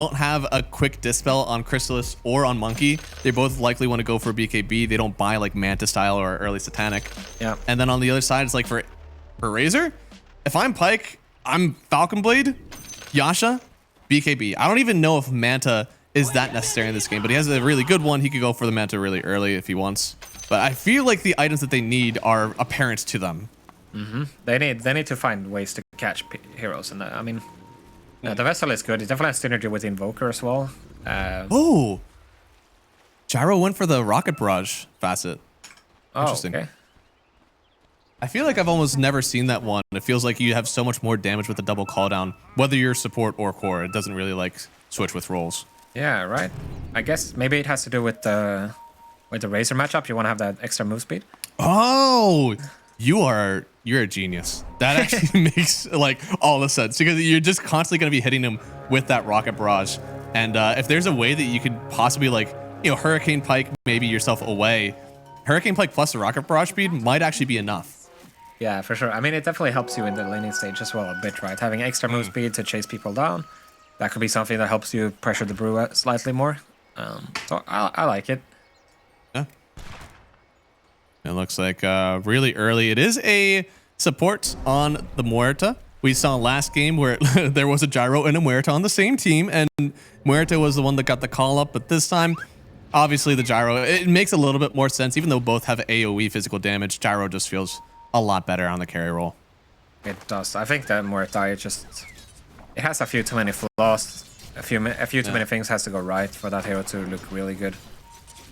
don't have a quick dispel on Chrysalis or on Monkey. They both likely want to go for BKB. They don't buy like Manta style or early Satanic. Yeah. And then on the other side, it's like for Razor, if I'm Pyke, I'm Falcon Blade, Yasha, BKB. I don't even know if Manta is that necessary in this game, but he has a really good one. He could go for the Manta really early if he wants. But I feel like the items that they need are apparent to them. Mm-hmm. They need to find ways to catch heroes, and I mean, the Vessel is good. It definitely has synergy with Invoker as well. Oh, Gyro went for the Rocket Barrage facet. Interesting. Okay. I feel like I've almost never seen that one. It feels like you have so much more damage with the double cooldown, whether you're support or core. It doesn't really like switch with roles. Yeah, right. I guess maybe it has to do with the Razor matchup. You want to have that extra move speed. Oh, you're a genius. That actually makes like all the sense because you're just constantly going to be hitting him with that Rocket Barrage. And if there's a way that you could possibly like, Hurricane Pike, maybe yourself away, Hurricane Pike plus the Rocket Barrage speed might actually be enough. Yeah, for sure. I mean, it definitely helps you in the laning stage as well a bit, right? Having extra move speed to chase people down. That could be something that helps you pressure the brew slightly more. So I like it. Yeah. It looks like really early. It is a support on the Muerta. We saw last game where there was a Gyro and a Muerta on the same team, and Muerta was the one that got the call up. But this time, obviously the Gyro, it makes a little bit more sense. Even though both have AoE physical damage, Gyro just feels a lot better on the carry role. It does. I think that Muerta it has a few too many flaws. A few too many things has to go right for that hero to look really good.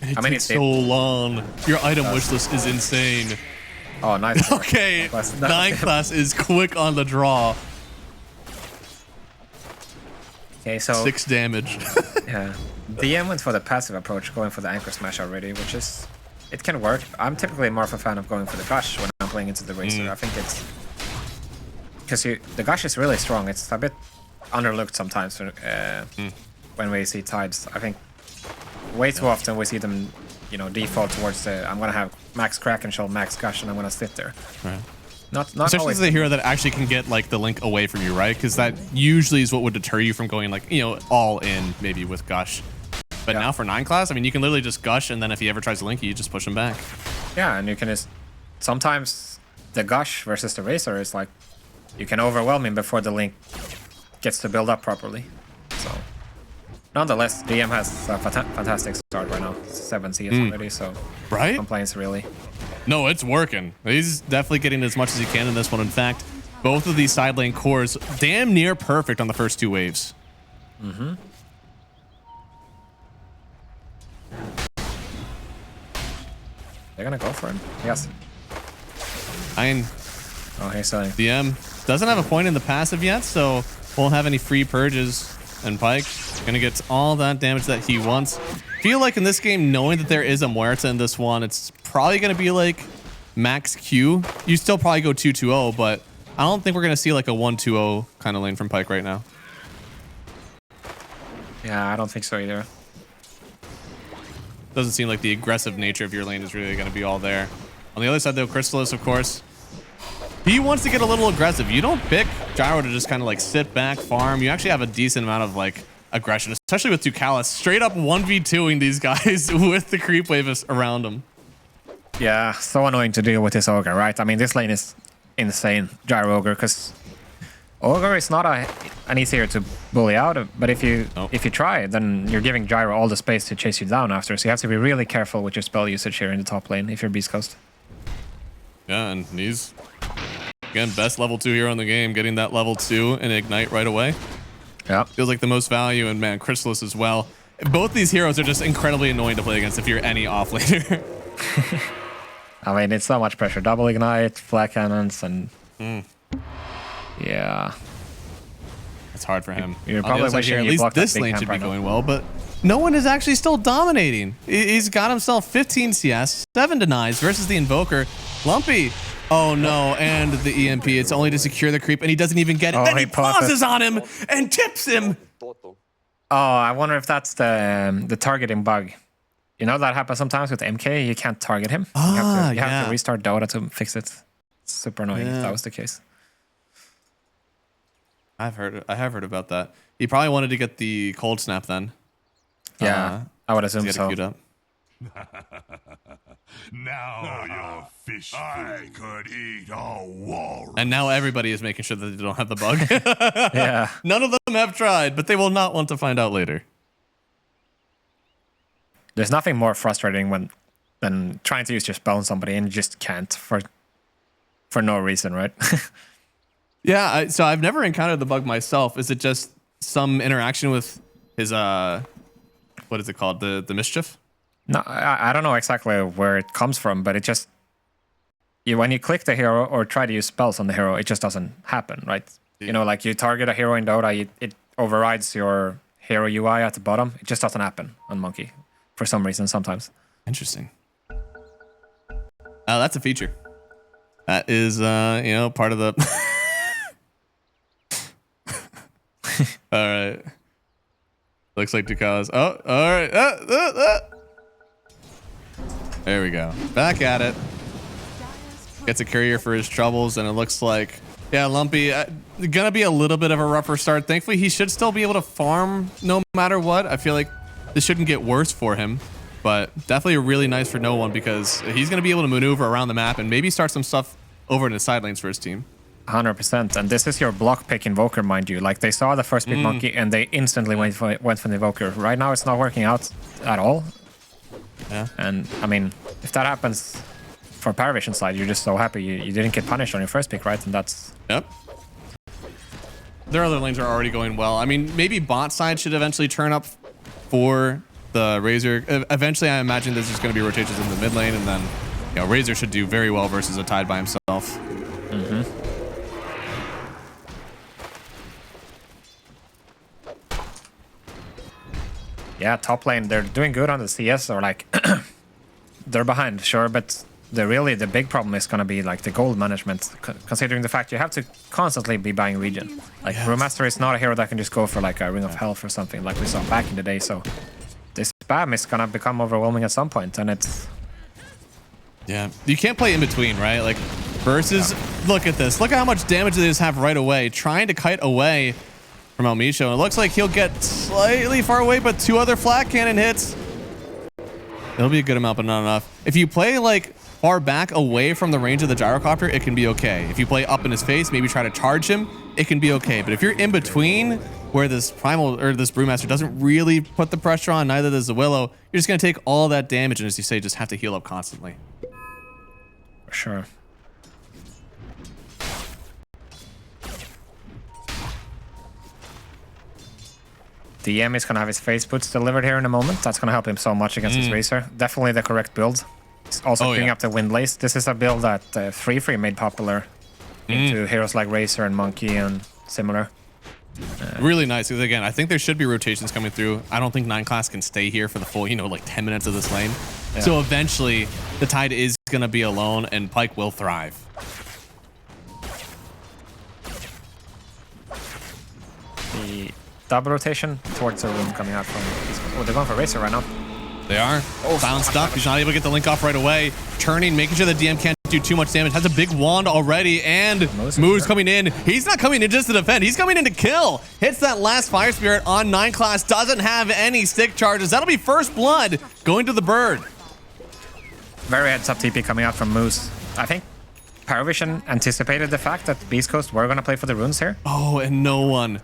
It takes so long. Your item wish list is insane. Oh, nice. Okay, 9 class is quick on the draw. Okay, so 6 damage. Yeah, DM went for the passive approach, going for the anchor smash already, which is it can work. I'm typically more of a fan of going for the gush when I'm playing into the Razor. I think it's because the gush is really strong. It's a bit underlooked sometimes when we see tides. I think way too often we see them, default towards the I'm gonna have max Kraken Shell, max gush, and I'm gonna sit there. Right. Not especially always as a hero that actually can get like the link away from you, right? Because that usually is what would deter you from going like all in maybe with gush. But now for 9 class, I mean, you can literally just gush, and then if he ever tries to link you, just push him back. Yeah, and you can just sometimes the gush versus the Razor is like you can overwhelm him before the link gets to build up properly. So nonetheless, DM has a fantastic start right now. 7 CS already, so right? Complaints really. No, it's working. He's definitely getting as much as he can in this one. In fact, both of these side lane cores damn near perfect on the first 2 waves. Mm-hmm. They're gonna go for him. Yes. Oh, he's selling. DM doesn't have a point in the passive yet, so won't have any free purges. And Pyke gonna get all that damage that he wants. Feel like in this game, knowing that there is a Muerta in this one, it's probably gonna be like max Q. You still probably go 2-2-0, but I don't think we're gonna see like a 1-2-0 kind of lane from Pyke right now. Yeah, I don't think so either. Doesn't seem like the aggressive nature of your lane is really gonna be all there. On the other side though, Chrysalis, of course, he wants to get a little aggressive. You don't pick Gyro to just kind of like sit back, farm. You actually have a decent amount of like aggression, especially with Ducalis. Straight up 1v2ing these guys with the creep wave around them. Yeah, so annoying to deal with this Ogre, right? I mean, this lane is insane, Gyro Ogre, because Ogre is not an easy hero to bully out of, but if you try, then you're giving Gyro all the space to chase you down after, so you have to be really careful with your spell usage here in the top lane if you're Beast Coast. Yeah, and he's, again, best level 2 hero in the game, getting that level 2 and Ignite right away. Yeah. Feels like the most value, and man, Chrysalis as well. Both these heroes are just incredibly annoying to play against if you're any offlaner. I mean, it's so much pressure. Double Ignite, flat cannons, and... Yeah. It's hard for him. You're probably wishing at least this lane should be going well, but no one is actually still dominating. He's got himself 15 CS, 7 denies versus the Invoker. Lumpy. Oh no, and the EMP. It's only to secure the creep, and he doesn't even get it. Oh, Then he pauses on him and tips him. Oh, I wonder if that's the targeting bug. You know that happens sometimes with MK. You can't target him. You have to restart Dota to fix it. It's super annoying if that was the case. I have heard about that. He probably wanted to get the cold snap then. Yeah, I would assume so. Queued up. Now you're fish food. I could eat a walrus. And now everybody is making sure that they don't have the bug. Yeah. None of them have tried, but they will not want to find out later. There's nothing more frustrating than trying to use your spell on somebody and you just can't for no reason, right? Yeah, so I've never encountered the bug myself. Is it just some interaction with his what is it called? The mischief? No, I don't know exactly where it comes from, but it just when you click the hero or try to use spells on the hero, it just doesn't happen, right? Yeah. You know, like you target a hero in Dota, it overrides your hero UI at the bottom. It just doesn't happen on Monkey for some reason sometimes. Interesting. That's a feature. That is, part of the. All right. Looks like Duka's. Oh, all right. There we go. Back at it. Gets a courier for his troubles, and it looks like, yeah, Lumpy, gonna be a little bit of a rougher start. Thankfully, he should still be able to farm no matter what. I feel like this shouldn't get worse for him, but definitely really nice for no one because he's gonna be able to maneuver around the map and maybe start some stuff over in the side lanes for his team. 100%, and this is your block pick invoker, mind you. Like they saw the first pick Monkey and they instantly went for the invoker. Right now, it's not working out at all. Yeah. And I mean, if that happens for PARIVISION side, you're just so happy you didn't get punished on your first pick, right? And that's... Yep. Their other lanes are already going well. I mean, maybe bot side should eventually turn up for the Razor. Eventually, I imagine there's just going to be rotations in the mid lane, and then Razor should do very well versus a Tide by himself. Mm-hmm. Yeah, top lane, they're doing good on the CS, or like, they're behind, sure, but the big problem is going to be like the gold management, considering the fact you have to constantly be buying regen. Like, yes. Brewmaster is not a hero that can just go for like a Ring of Health or something like we saw back in the day, so this spam is going to become overwhelming at some point, and it's... Yeah, you can't play in between, right? Like, versus, look at this. Look at how much damage they just have right away, trying to kite away from M80. And it looks like he'll get slightly far away, but 2 other flat cannon hits. It'll be a good amount, but not enough. If you play like far back away from the range of the gyrocopter, it can be okay. If you play up in his face, maybe try to charge him, it can be okay. But if you're in between, where this primal or this brewmaster doesn't really put the pressure on, neither does the Willow, you're just gonna take all that damage, and as you say, just have to heal up constantly. For sure. DM is going to have his face boots delivered here in a moment. That's going to help him so much against his Razor. Definitely the correct build. He's also cleaning up the Windlace. This is a build that Free made popular into heroes like Razor and Monkey and similar. Really nice. Because again, I think there should be rotations coming through. I don't think 9 class can stay here for the full, like 10 minutes of this lane. Yeah. So eventually, the Tide is going to be alone, and Pyke will thrive. The double rotation towards the room coming out from... Oh, they're going for Razor right now. They are. Bounced up. He's not able to get the link off right away. Turning, making sure the DM can't do too much damage. Has a big wand already, and Moo's coming in. He's not coming in just to defend. He's coming in to kill. Hits that last Fire Spirit on 9 class. Doesn't have any stick charges. That'll be first blood going to the bird. Very heads up TP coming out from Moose. I think PARIVISION anticipated the fact that Beast Coast were going to play for the runes here. Oh, and no one.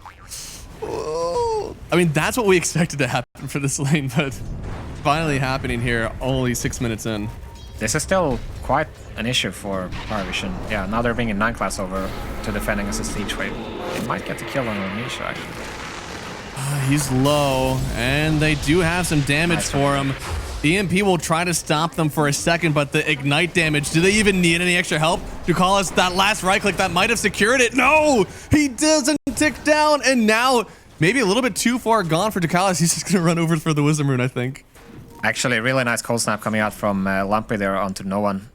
Oh. I mean, that's what we expected to happen for this lane, but finally happening here only 6 minutes in. This is still quite an issue for PARIVISION. Yeah, now they're bringing 9 class over to defending as a siege wave. They might get the kill on Nisha, actually. He's low, and they do have some damage for him. EMP will try to stop them for a second, but the ignite damage, do they even need any extra help? Dukalis, that last right click, that might have secured it. No, he doesn't tick down, and now maybe a little bit too far gone for Dukalis. He's just gonna run over for the Wisdom Rune, I think. Actually, really nice cold snap coming out from Lumpy there onto no one.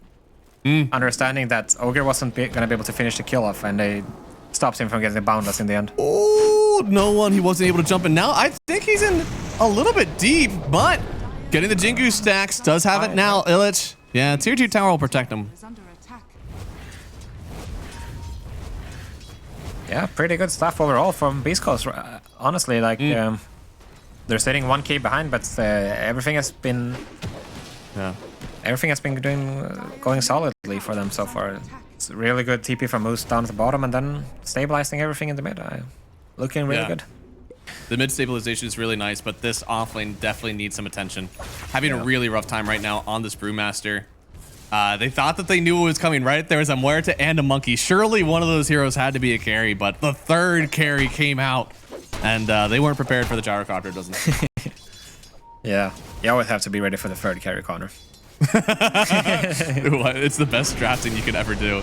Understanding that Ogre wasn't gonna be able to finish the kill off, and they stopped him from getting the boundless in the end. Oh, no one, he wasn't able to jump in. Now I think he's in a little bit deep, but getting the Jingu stacks, does have it now, Illich. Yeah, tier 2 tower will protect him. Yeah, pretty good stuff overall from Beast Coast. Honestly, like they're sitting 1k behind, but everything has been going solidly for them so far. It's really good TP from Moose down at the bottom, and then stabilizing everything in the mid. Looking really good. The mid stabilization is really nice, but this offlane definitely needs some attention. Having a really rough time right now on this Brewmaster. They thought that they knew what was coming, right? There was a Muerta and a Monkey. Surely one of those heroes had to be a carry, but the third carry came out, and they weren't prepared for the gyrocopter, doesn't it? Yeah, you always have to be ready for the third carry, Connor. It's the best drafting you could ever do.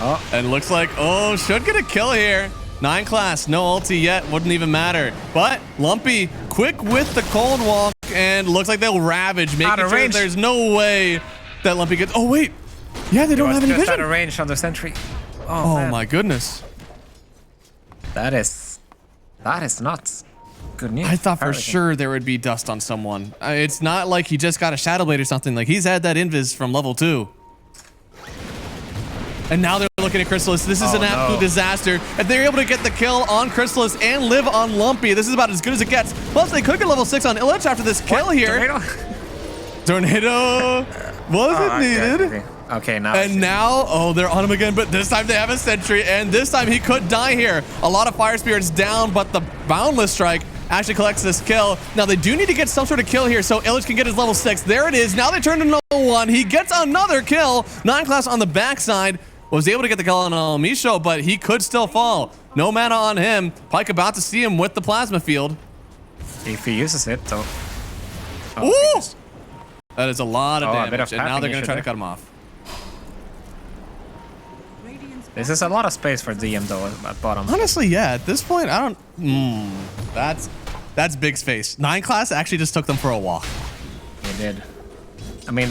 Oh. And looks like, should get a kill here. 9 class, no ulti yet, wouldn't even matter. But Lumpy, quick with the cold walk, and looks like they'll ravage, making sure there's no way that Lumpy gets. Oh wait, yeah, they don't have any vision. Out of range on the sentry. Oh my goodness. That is not good news. I thought for sure there would be dust on someone. It's not like he just got a Shadow Blade or something. Like he's had that invis from level 2. And now they're looking at Chrysalis. This is an absolute disaster. If they're able to get the kill on Chrysalis and live on Lumpy, this is about as good as it gets. Plus, they could get level 6 on Illich after this kill here. Tornado wasn't needed. Okay, now. And now, they're on him again, but this time they have a sentry, and this time he could die here. A lot of Fire Spirits down, but the Boundless Strike actually collects this kill. Now they do need to get some sort of kill here so Illich can get his level 6. There it is. Now they turn to no 1. He gets another kill. 9 class on the backside. Was able to get the kill on Misho, but he could still fall. No mana on him. Pyke about to see him with the plasma field. If he uses it, though. Ooh! That is a lot of damage, of and now they're going to try to cut him off. This is a lot of space for DM, though, at bottom. Honestly, yeah. At this point, I don't... That's big space. 9 class actually just took them for a walk. They did. I mean...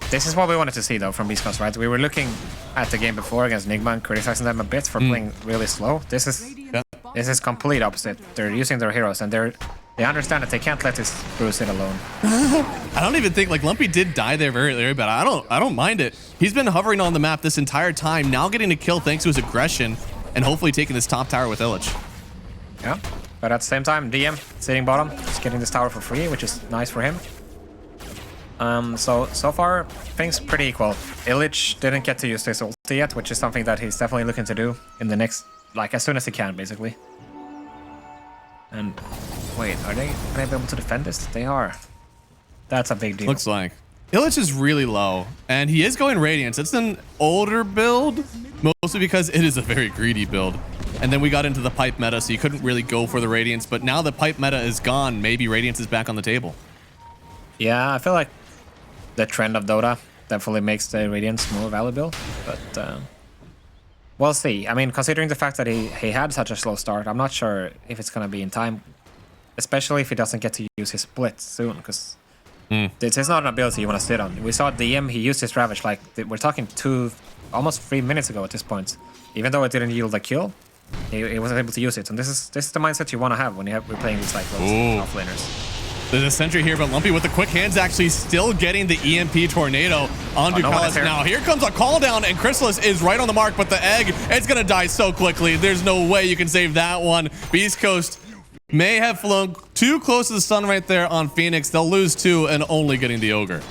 This is what we wanted to see, though, from Beast Coast, right? We were looking at the game before against Nigma and criticizing them a bit for playing really slow. This is complete opposite. They're using their heroes, and they understand that they can't let this Brew sit alone. I don't even think, like, Lumpy did die there very early, but I don't mind it. He's been hovering on the map this entire time, now getting a kill thanks to his aggression, and hopefully taking this top tower with Illich. Yeah, but at the same time, DM sitting bottom, just getting this tower for free, which is nice for him. So far, things pretty equal. Illich didn't get to use his ulti yet, which is something that he's definitely looking to do in the next, like, as soon as he can, basically. And wait, are they able to defend this? They are. That's a big deal. Looks like. Illich is really low, and he is going Radiance. It's an older build, mostly because it is a very greedy build. And then we got into the pipe meta, so you couldn't really go for the Radiance, but now the pipe meta is gone, maybe Radiance is back on the table. Yeah, I feel like the trend of Dota definitely makes the Radiance more valuable, but we'll see. I mean, considering the fact that he had such a slow start, I'm not sure if it's going to be in time, especially if he doesn't get to use his split soon, because this is not an ability you want to sit on. We saw DM, he used his Ravage, like, we're talking almost 3 minutes ago at this point. Even though it didn't yield a kill, he was able to use it, and this is the mindset you want to have when we're playing these, like, those offlaners. There's a sentry here, but Lumpy with the quick hands actually still getting the EMP tornado onto Chrysalis. Now here comes a call down, and Chrysalis is right on the mark, but the egg, it's gonna die so quickly. There's no way you can save that one. Beast Coast may have flown too close to the sun right there on Phoenix. They'll lose 2 and only getting the Ogre.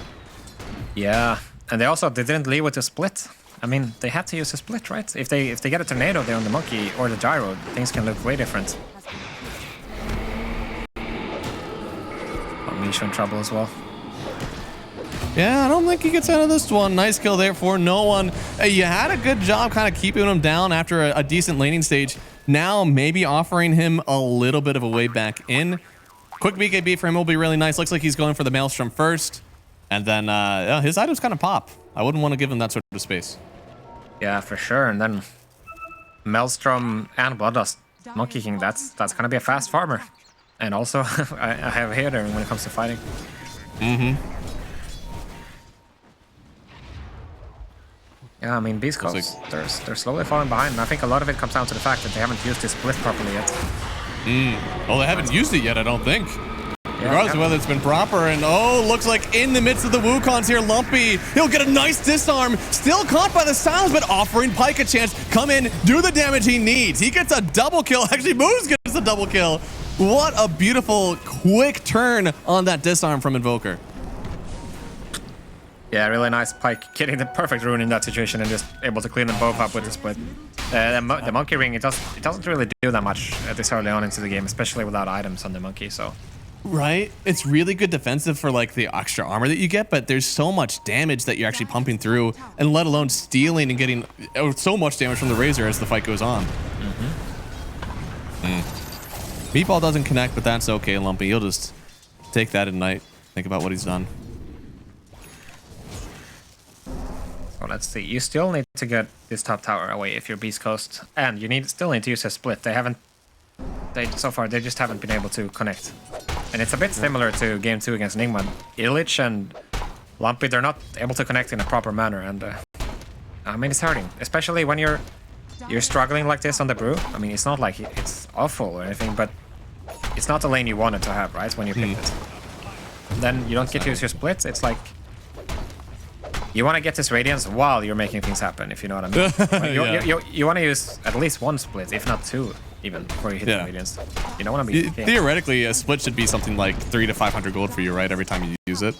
Yeah, and they didn't leave with the split. I mean, they had to use a split, right? If they get a tornado there on the Monkey or the Gyro, things can look way different. Misho in trouble as well. Yeah, I don't think he gets out of this one. Nice kill there for no one. Hey, you had a good job kind of keeping him down after a decent laning stage. Now maybe offering him a little bit of a way back in. Quick BKB for him will be really nice. Looks like he's going for the Maelstrom first. And then his items kind of pop. I wouldn't want to give him that sort of space. Yeah, for sure. And then Maelstrom and Bloodlust Monkey King, that's going to be a fast farmer. And also, I have a hitter when it comes to fighting. Yeah, I mean, Beast Coast, they're slowly falling behind. And I think a lot of it comes down to the fact that they haven't used this split properly yet. Well, they haven't used it yet, I don't think. regardless of whether it's been proper. And oh, looks like in the midst of the Wukons here, Lumpy, he'll get a nice disarm. Still caught by the sounds, but offering Pyke a chance. Come in, do the damage he needs. He gets a double kill. Actually, Moose gets a double kill. What a beautiful, quick turn on that disarm from Invoker. Yeah, really nice Pyke getting the perfect rune in that situation and just able to clean them both up with the split. The monkey ring, it doesn't really do that much this early on into the game, especially without items on the monkey. So, right, it's really good defensive for like the extra armor that you get, but there's so much damage that you're actually pumping through, and let alone stealing and getting so much damage from the Razor as the fight goes on. Meatball doesn't connect, but that's okay, Lumpy. He'll just take that Ignite. Think about what he's done. So let's see. You still need to get this top tower away if you're Beast Coast, and you still need to use a split. So far they just haven't been able to connect, and it's a bit similar to game 2 against Nigma. Illich and Lumpy, they're not able to connect in a proper manner, and I mean, it's hurting, especially when you're struggling like this on the brew. I mean, it's not like it's awful or anything, but it's not the lane you wanted to have, right? When you picked it, then you don't get to use your splits. It's like you want to get this Radiance while you're making things happen, if you know what I mean. You want to use at least one split, if not two, even before you hit the Radiance. You don't want to be theoretically, a split should be something like 300 to 500 gold for you, right? Every time you use it.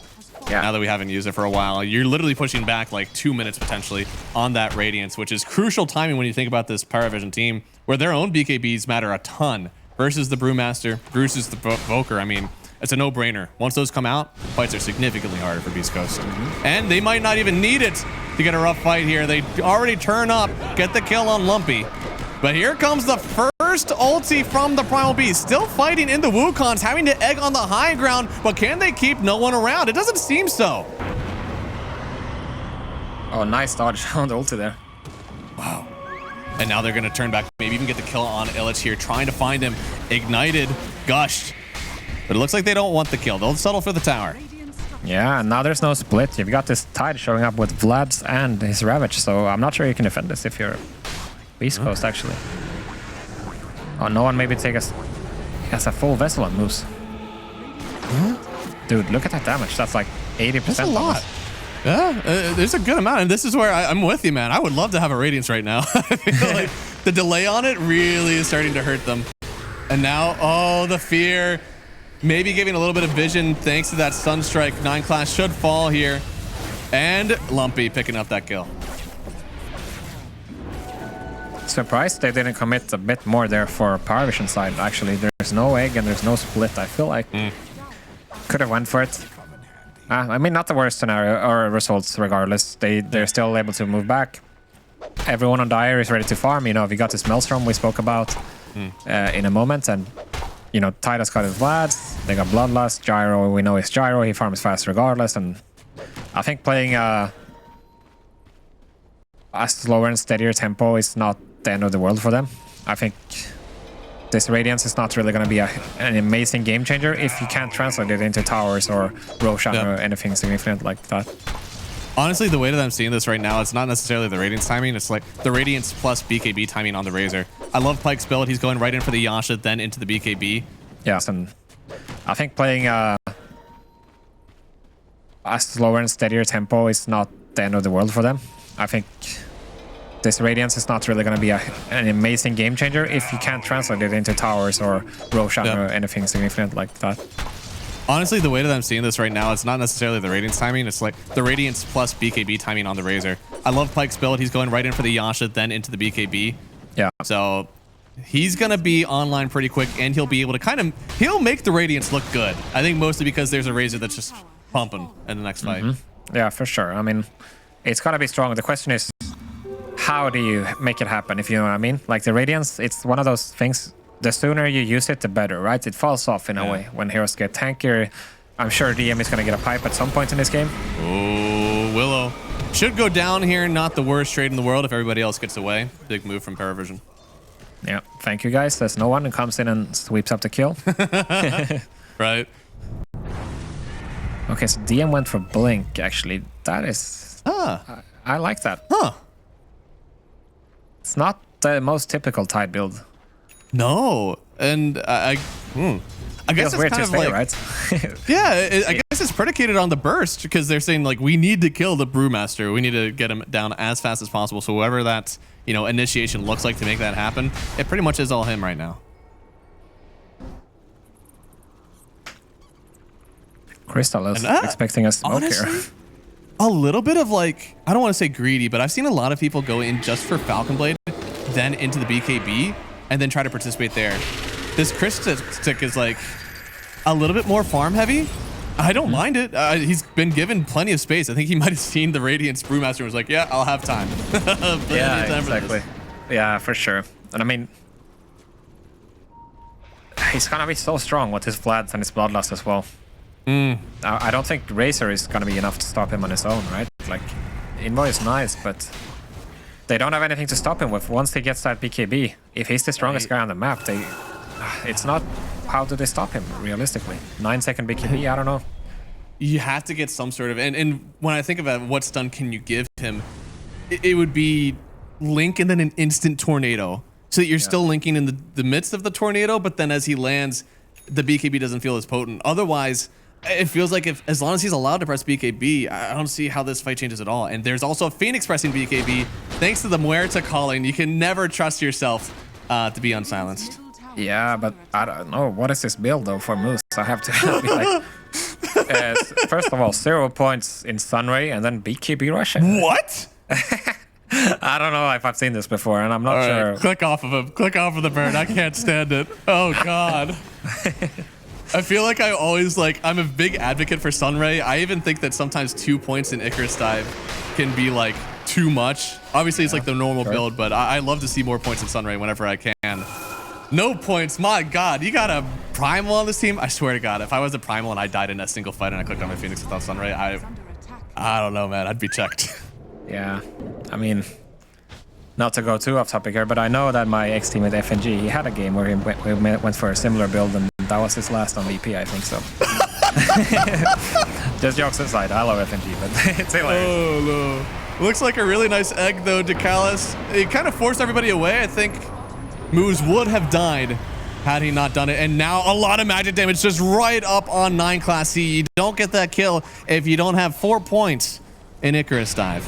Yeah. Now that we haven't used it for a while, you're literally pushing back like 2 minutes potentially on that Radiance, which is crucial timing when you think about this PARIVISION team, where their own BKBs matter a ton versus the Brewmaster versus the Voker. I mean, it's a no-brainer. Once those come out, fights are significantly harder for Beast Coast. And they might not even need it to get a rough fight here. They already turn up, get the kill on Lumpy. But here comes the first ulti from the Primal Beast. Still fighting in the Wukons, having to egg on the high ground, but can they keep no one around? It doesn't seem so. Oh, nice dodge on the ulti there. Wow. And now they're going to turn back, maybe even get the kill on Illich here, trying to find him. Ignited, gushed. But it looks like they don't want the kill. They'll settle for the tower. Yeah, and now there's no split. You've got this Tide showing up with Vlad's and his Ravage, so I'm not sure you can defend this if you're Beast Coast, actually. Oh, no one maybe take us as a full vessel on Moose. Dude, look at that damage. That's like 80%. That's a lot. Yeah, there's a good amount, and this is where I'm with you, man. I would love to have a Radiance right now. I feel like the delay on it really is starting to hurt them. And now, oh, the fear. Maybe giving a little bit of vision thanks to that Sunstrike. 9 class should fall here. And Lumpy picking up that kill. Surprised they didn't commit a bit more there for PARIVISION side, actually. There's no egg and there's no split. I feel like could have went for it. I mean, not the worst scenario or results regardless. They're still able to move back. Everyone on Dire is ready to farm. You know, we got this Maelstrom we spoke about in a moment, and you know, Titus got his Vlads, they got Bloodlust, Gyro, we know it's Gyro, he farms fast regardless, and I think playing a slower and steadier tempo is not the end of the world for them. I think this Radiance is not really going to be an amazing game changer if you can't translate it into towers or Roshan or anything significant like that. Honestly, the way that I'm seeing this right now, it's not necessarily the Radiance timing. It's like the Radiance plus BKB timing on the Razor. I love Pyke's build. He's going right in for the Yasha, then into the BKB. Yes, and I think playing a slower and steadier tempo is not the end of the world for them. I think this Radiance is not really going to be an amazing game changer if you can't translate it into towers or Roshan or anything significant like that. Honestly, the way that I'm seeing this right now, it's not necessarily the Radiance timing. It's like the Radiance plus BKB timing on the Razor. I love Pyke's build. He's going right in for the Yasha, then into the BKB. Yeah. So he's going to be online pretty quick, and he'll be able to he'll make the Radiance look good. I think mostly because there's a Razor that's just pumping in the next fight. Yeah, for sure. I mean, it's got to be strong. The question is, how do you make it happen, if you know what I mean? Like the Radiance, it's one of those things, the sooner you use it, the better, right? It falls off in a way when heroes get tankier. I'm sure DM is going to get a pipe at some point in this game. Oh, Willow. Should go down here. Not the worst trade in the world if everybody else gets away. Big move from PARIVISION. Yeah, thank you guys. There's no one who comes in and sweeps up the kill. Right. Okay, so DM went for Blink, actually. That is... I like that. Huh. It's not the most typical Tide build. No. And I I guess Feels it's weird kind to of say, like, right? yeah, I guess it's predicated on the burst because they're saying like we need to kill the brewmaster. We need to get him down as fast as possible. So whoever that initiation looks like to make that happen, it pretty much is all him right now. Crystal is And, expecting a smoke honestly, here. a little bit of like, I don't want to say greedy, but I've seen a lot of people go in just for Falcon Blade, then into the BKB, and then try to participate there. This Chris stick is like a little bit more farm heavy. I don't mind it. He's been given plenty of space. I think he might have seen the Radiance Brewmaster and was like, yeah, I'll have time. Yeah, exactly. Yeah, for sure. And I mean, he's gonna be so strong with his Vlads and his Bloodlust as well. I don't think Razor is gonna be enough to stop him on his own, right? Like, Invoy is nice, but they don't have anything to stop him with once he gets that BKB. If he's the strongest guy on the map, it's not... How do they stop him, realistically? 9-second BKB? I don't know. You have to get some sort of... And when I think about what stun can you give him, it would be Link and then an instant tornado. So that you're still linking in the midst of the tornado, but then as he lands, the BKB doesn't feel as potent. Otherwise... It feels like as long as he's allowed to press BKB, I don't see how this fight changes at all. And there's also Phoenix pressing BKB. Thanks to the Muerta calling, you can never trust yourself to be unsilenced. Yeah, but I don't know. What is this build, though, for Moose? I have to be like... first of all, 0 points in Sunray and then BKB Russian. What? I don't know if I've seen this before, and I'm not sure. Right, click off of him. Click off of the bird. I can't stand it. Oh, God. I feel like I always I'm a big advocate for Sunray. I even think that sometimes 2 points in Icarus Dive can be like too much. Obviously, it's like the normal build, but I love to see more points in Sunray whenever I can. No points. My God, you got a Primal on this team? I swear to God, if I was a Primal and I died in a single fight and I clicked on my Phoenix without Sunray, I don't know, man. I'd be checked. Yeah, I mean, not to go too off topic here, but I know that my ex-teammate FNG, he had a game where he went for a similar build, and that was his last on VP, I think so. Just jokes aside, I love FNG, but it's hilarious. Oh, no. Looks like a really nice egg, though, Decalis. It kind of forced everybody away. I think Moose would have died had he not done it. And now a lot of magic damage just right up on 9 Class C. You don't get that kill if you don't have 4 points in Icarus Dive.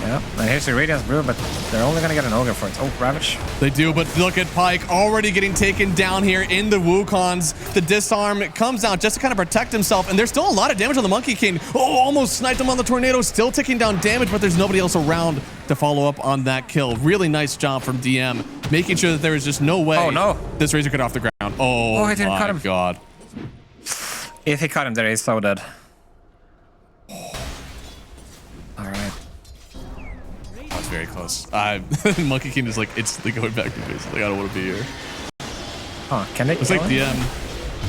Yeah, and here's the Radiance Brew, but they're only gonna get an Ogre for it. Oh, Ravage. They do, but look at Pyke already getting taken down here in the Wukons. The disarm comes out just to kind of protect himself, and there's still a lot of damage on the Monkey King. Oh, almost sniped him on the Tornado, still taking down damage, but there's nobody else around to follow up on that kill. Really nice job from DM, making sure that there was just no way this Razor could off the ground. Oh, he didn't cut him. My God. If he cut him there, he's so dead. Alright. That was very close. Monkey King is like instantly going back to base. Like, I don't want to be here. Oh, can they It's kill like him?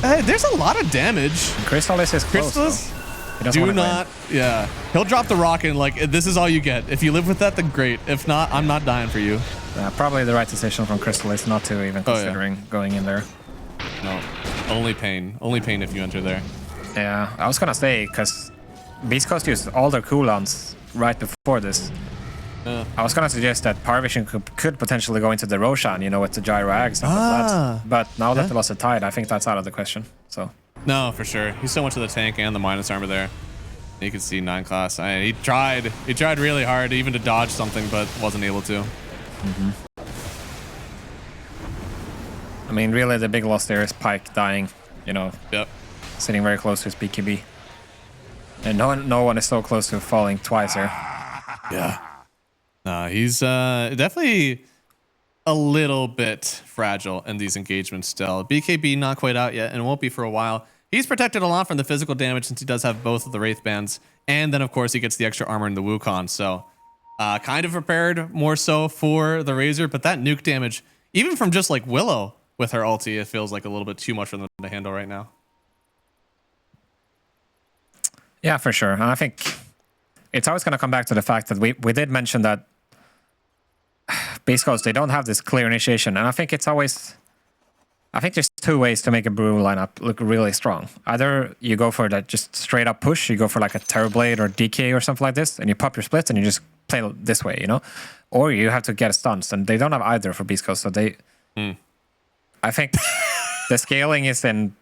DM. There's a lot of damage. Crystallis is close, Crystallis? He doesn't Do wanna go in. not, yeah. He'll drop the rocket and like, this is all you get. If you live with that, then great. If not, I'm not dying for you. Probably the right decision from Crystallis not to even considering going in there. No, only pain. Only pain if you enter there. Yeah, I was gonna say, because Beast Coast used all their cooldowns right before this. I was gonna suggest that PARIVISION could potentially go into the Roshan, you know, with the Gyro Ags and that. But now that they lost the tide, I think that's out of the question. So No, for sure. He's so much of the tank and the minus armor there. You can see 9 Class. He tried really hard even to dodge something, but wasn't able to. I mean, really, the big loss there is Pyke dying, you know, sitting very close to his BKB. And no one is so close to falling twice here. Yeah. He's definitely a little bit fragile in these engagements still. BKB not quite out yet and won't be for a while. He's protected a lot from the physical damage since he does have both of the Wraith Bands. And then, of course, he gets the extra armor in the Wukon. So kind of prepared more so for the Razor. But that nuke damage, even from just like Willow with her ulti, it feels like a little bit too much for them to handle right now. Yeah, for sure. And I think it's always going to come back to the fact that we did mention that Beast Coast, they don't have this clear initiation. And I think it's always... I think there's 2 ways to make a brew lineup look really strong. Either you go for that just straight up push, you go for like a Terrorblade or DK or something like this, and you pop your splits and you just play this way, you know? Or you have to get stuns, and they don't have either for Beast Coast, so they... I think the scaling is in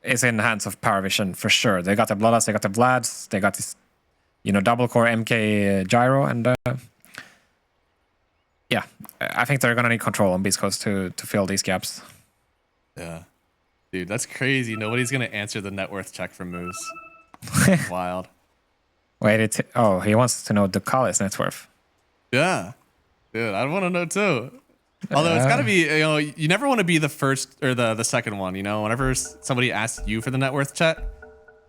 is in the hands of PARIVISION for sure. They got the Bloodlust, they got the Vlads, they got this, double core MK Gyro, and yeah, I think they're gonna need control on Beast Coast to fill these gaps. Yeah, dude, that's crazy. Nobody's gonna answer the net worth check from Moose. Wild. Wait, he wants to know the Kali's net worth. Yeah, dude, I want to know too. Although it's got to be, you never want to be the first or the second one, whenever somebody asks you for the net worth check,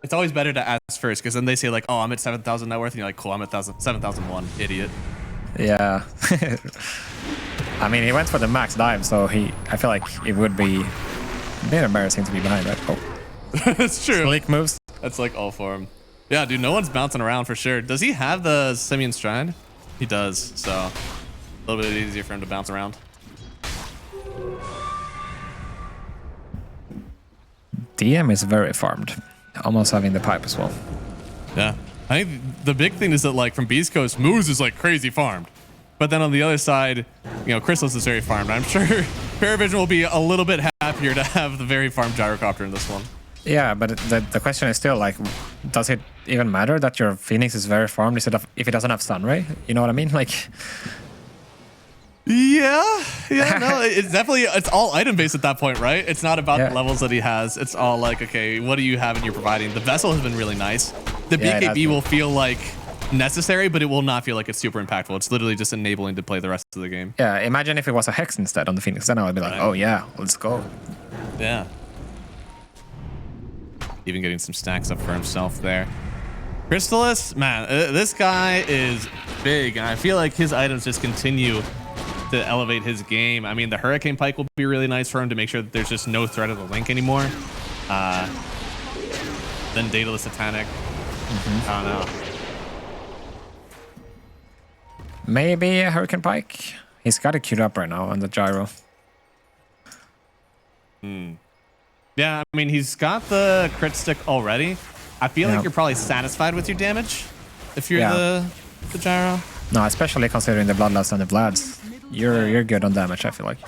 it's always better to ask first, because then they say like, oh, I'm at 7,000 net worth, and you're like, cool, I'm at 7,001, idiot. Yeah. I mean, he went for the max dive, so I feel like it would be a bit embarrassing to be behind, right? Oh. That's true. Sleek moves. That's like all for him. Yeah, dude, no one's bouncing around for sure. Does he have the Simeon Stride? He does, so a little bit easier for him to bounce around. DM is very farmed, almost having the pipe as well. Yeah, I think the big thing is that like from Beast Coast, Moose is like crazy farmed, but then on the other side, Chrysalis is very farmed. I'm sure PARIVISION will be a little bit happier to have the very farmed gyrocopter in this one. Yeah, but the question is still like, does it even matter that your Phoenix is very farmed instead of if it doesn't have Sunray? You know what I mean? Like. Yeah, no, it's all item based at that point, right? It's not about the levels that he has. It's all like, okay, what do you have and you're providing? The vessel has been really nice. The BKB will feel like necessary, but it will not feel like it's super impactful. It's literally just enabling to play the rest of the game. Yeah, imagine if it was a Hex instead on the Phoenix. Then I would be like, oh yeah, let's go. Yeah. Even getting some stacks up for himself there. Chrysalis, man, this guy is big, and I feel like his items just continue to elevate his game. I mean, the Hurricane Pike will be really nice for him to make sure that there's just no threat of the Link anymore. Then Daedalus Satanic. I don't know. Maybe a Hurricane Pike. He's got it queued up right now on the Gyro. Yeah, I mean, he's got the crit stick already. I feel like you're probably satisfied with your damage if you're the Gyro. No, especially considering the Bloodlust and the Vlads. You're good on damage, I feel like.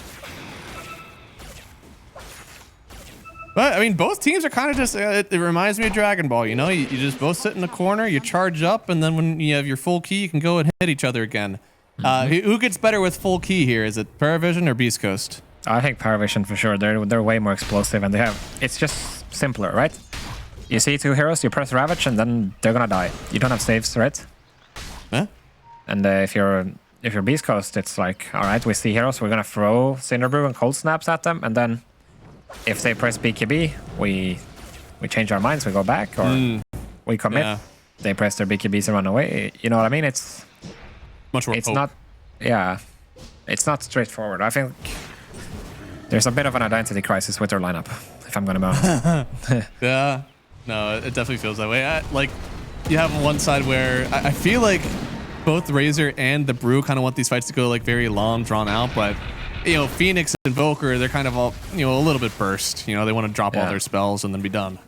But, I mean, both teams are kind of just, it reminds me of Dragon Ball, You just both sit in the corner, you charge up, and then when you have your full key, you can go and hit each other again. Who gets better with full key here? Is it PARIVISION or Beast Coast? I think PARIVISION for sure. They're way more explosive, and it's just simpler, right? You see two heroes, you press Ravage, and then they're gonna die. You don't have saves, right? Huh? And if you're Beast Coast, it's like, all right, we see heroes, we're gonna throw Cinderbrew and Cold Snaps at them, and then if they press BKB, we change our minds, we go back, or we commit. Yeah. They press their BKBs and run away. You know what I mean? It's much more. It's not. Yeah, it's not straightforward. I think there's a bit of an identity crisis with their lineup, if I'm gonna be honest. Yeah. No, it definitely feels that way. Like, you have one side where I feel like both Razor and the Brew kind of want these fights to go like very long, drawn out, but Phoenix and Invoker, they're kind of all a little bit burst. They want to drop all their spells and then be done.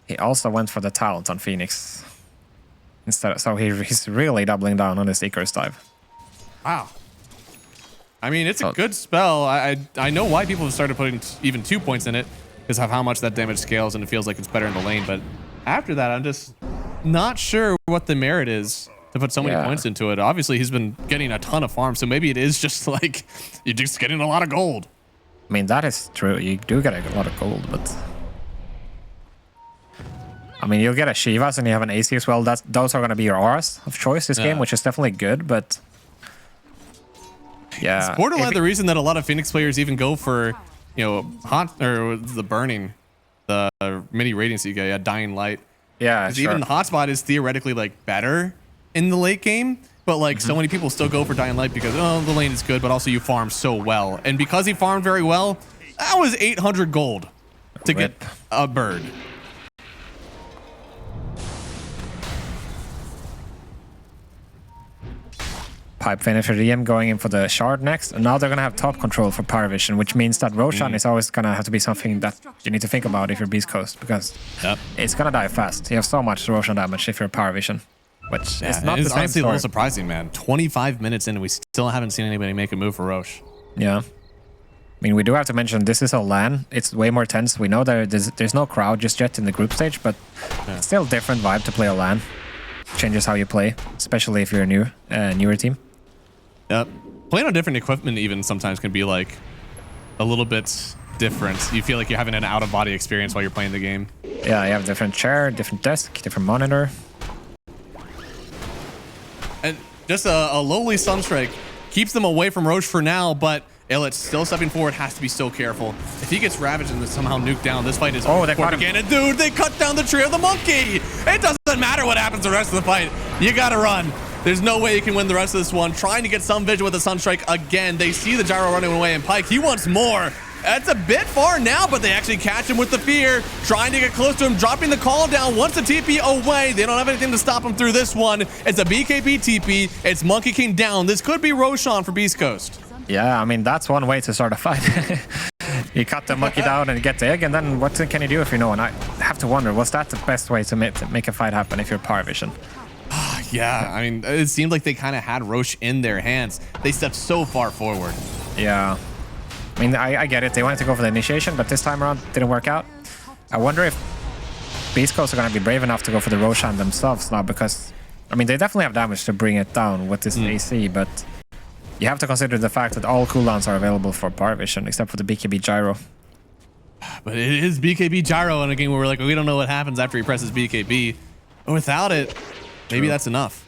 He also went for the talent on Phoenix instead, so he's really doubling down on his Icarus dive. Wow. I mean, it's a good spell. I know why people have started putting even 2 points in it, because of how much that damage scales, and it feels like it's better in the lane. But after that, I'm just not sure what the merit is to put so many points into it. Obviously, he's been getting a ton of farm, so maybe it is just like you're just getting a lot of gold. I mean, that is true. You do get a lot of gold, but I mean, you'll get a Shivas and you have an AC as well. Those are going to be your auras of choice this game, which is definitely good, but yeah. It's borderline the reason that a lot of Phoenix players even go for, hot or the burning, the mini radiance that you get, Dying Light. Yeah, because even the hotspot is theoretically like better in the late game, but like so many people still go for Dying Light because the lane is good, but also you farm so well. And because he farmed very well, that was 800 gold to get a bird. Pipe finisher DM going in for the shard next, and now they're gonna have top control for PARIVISION, which means that Roshan is always gonna have to be something that you need to think about if you're Beast Coast, because it's gonna die fast. You have so much Roshan damage if you're PARIVISION, which is not the same honestly a story. little surprising, man. 25 minutes in, and we still haven't seen anybody make a move for Rosh. Yeah, mean, we do have to mention this is a LAN. It's way more tense. We know there's no crowd just yet in the group stage, but it's still a different vibe to play a LAN. Changes how you play, especially if you're a newer team. Yep. Playing on different equipment even sometimes can be like a little bit different. You feel like you're having an out-of-body experience while you're playing the game. Yeah, you have a different chair, different desk, different monitor. And just a lowly Sunstrike keeps them away from Roche for now, but Illich still stepping forward, has to be so careful. If he gets ravaged and somehow nuked down, this fight is oh, they caught him again. And dude, they cut down the tree of the monkey. It doesn't matter what happens the rest of the fight. You gotta run. There's no way you can win the rest of this one. Trying to get some vision with the Sunstrike again. They see the Gyro running away, and Pyke, he wants more. That's a bit far now, but they actually catch him with the fear. Trying to get close to him, dropping the call down. Once the TP away, they don't have anything to stop him through this one. It's a BKB TP. It's Monkey King down. This could be Roshan for Beast Coast. Yeah, I mean, that's one way to start a fight. You cut the monkey down and get the egg, and then what can you do if you know? And I have to wonder, was that the best way to make a fight happen if you're PARIVISION? Yeah, I mean, it seemed like they kind of had Roche in their hands. They stepped so far forward. Yeah. I mean, I get it. They wanted to go for the initiation, but this time around, didn't work out. I wonder if Beast Coast are going to be brave enough to go for the Roshan themselves now, because, I mean, they definitely have damage to bring it down with this AC, but you have to consider the fact that all cooldowns are available for PARIVISION, except for the BKB Gyro. But it is BKB Gyro in a game where we're like, we don't know what happens after he presses BKB. But without it, maybe that's enough.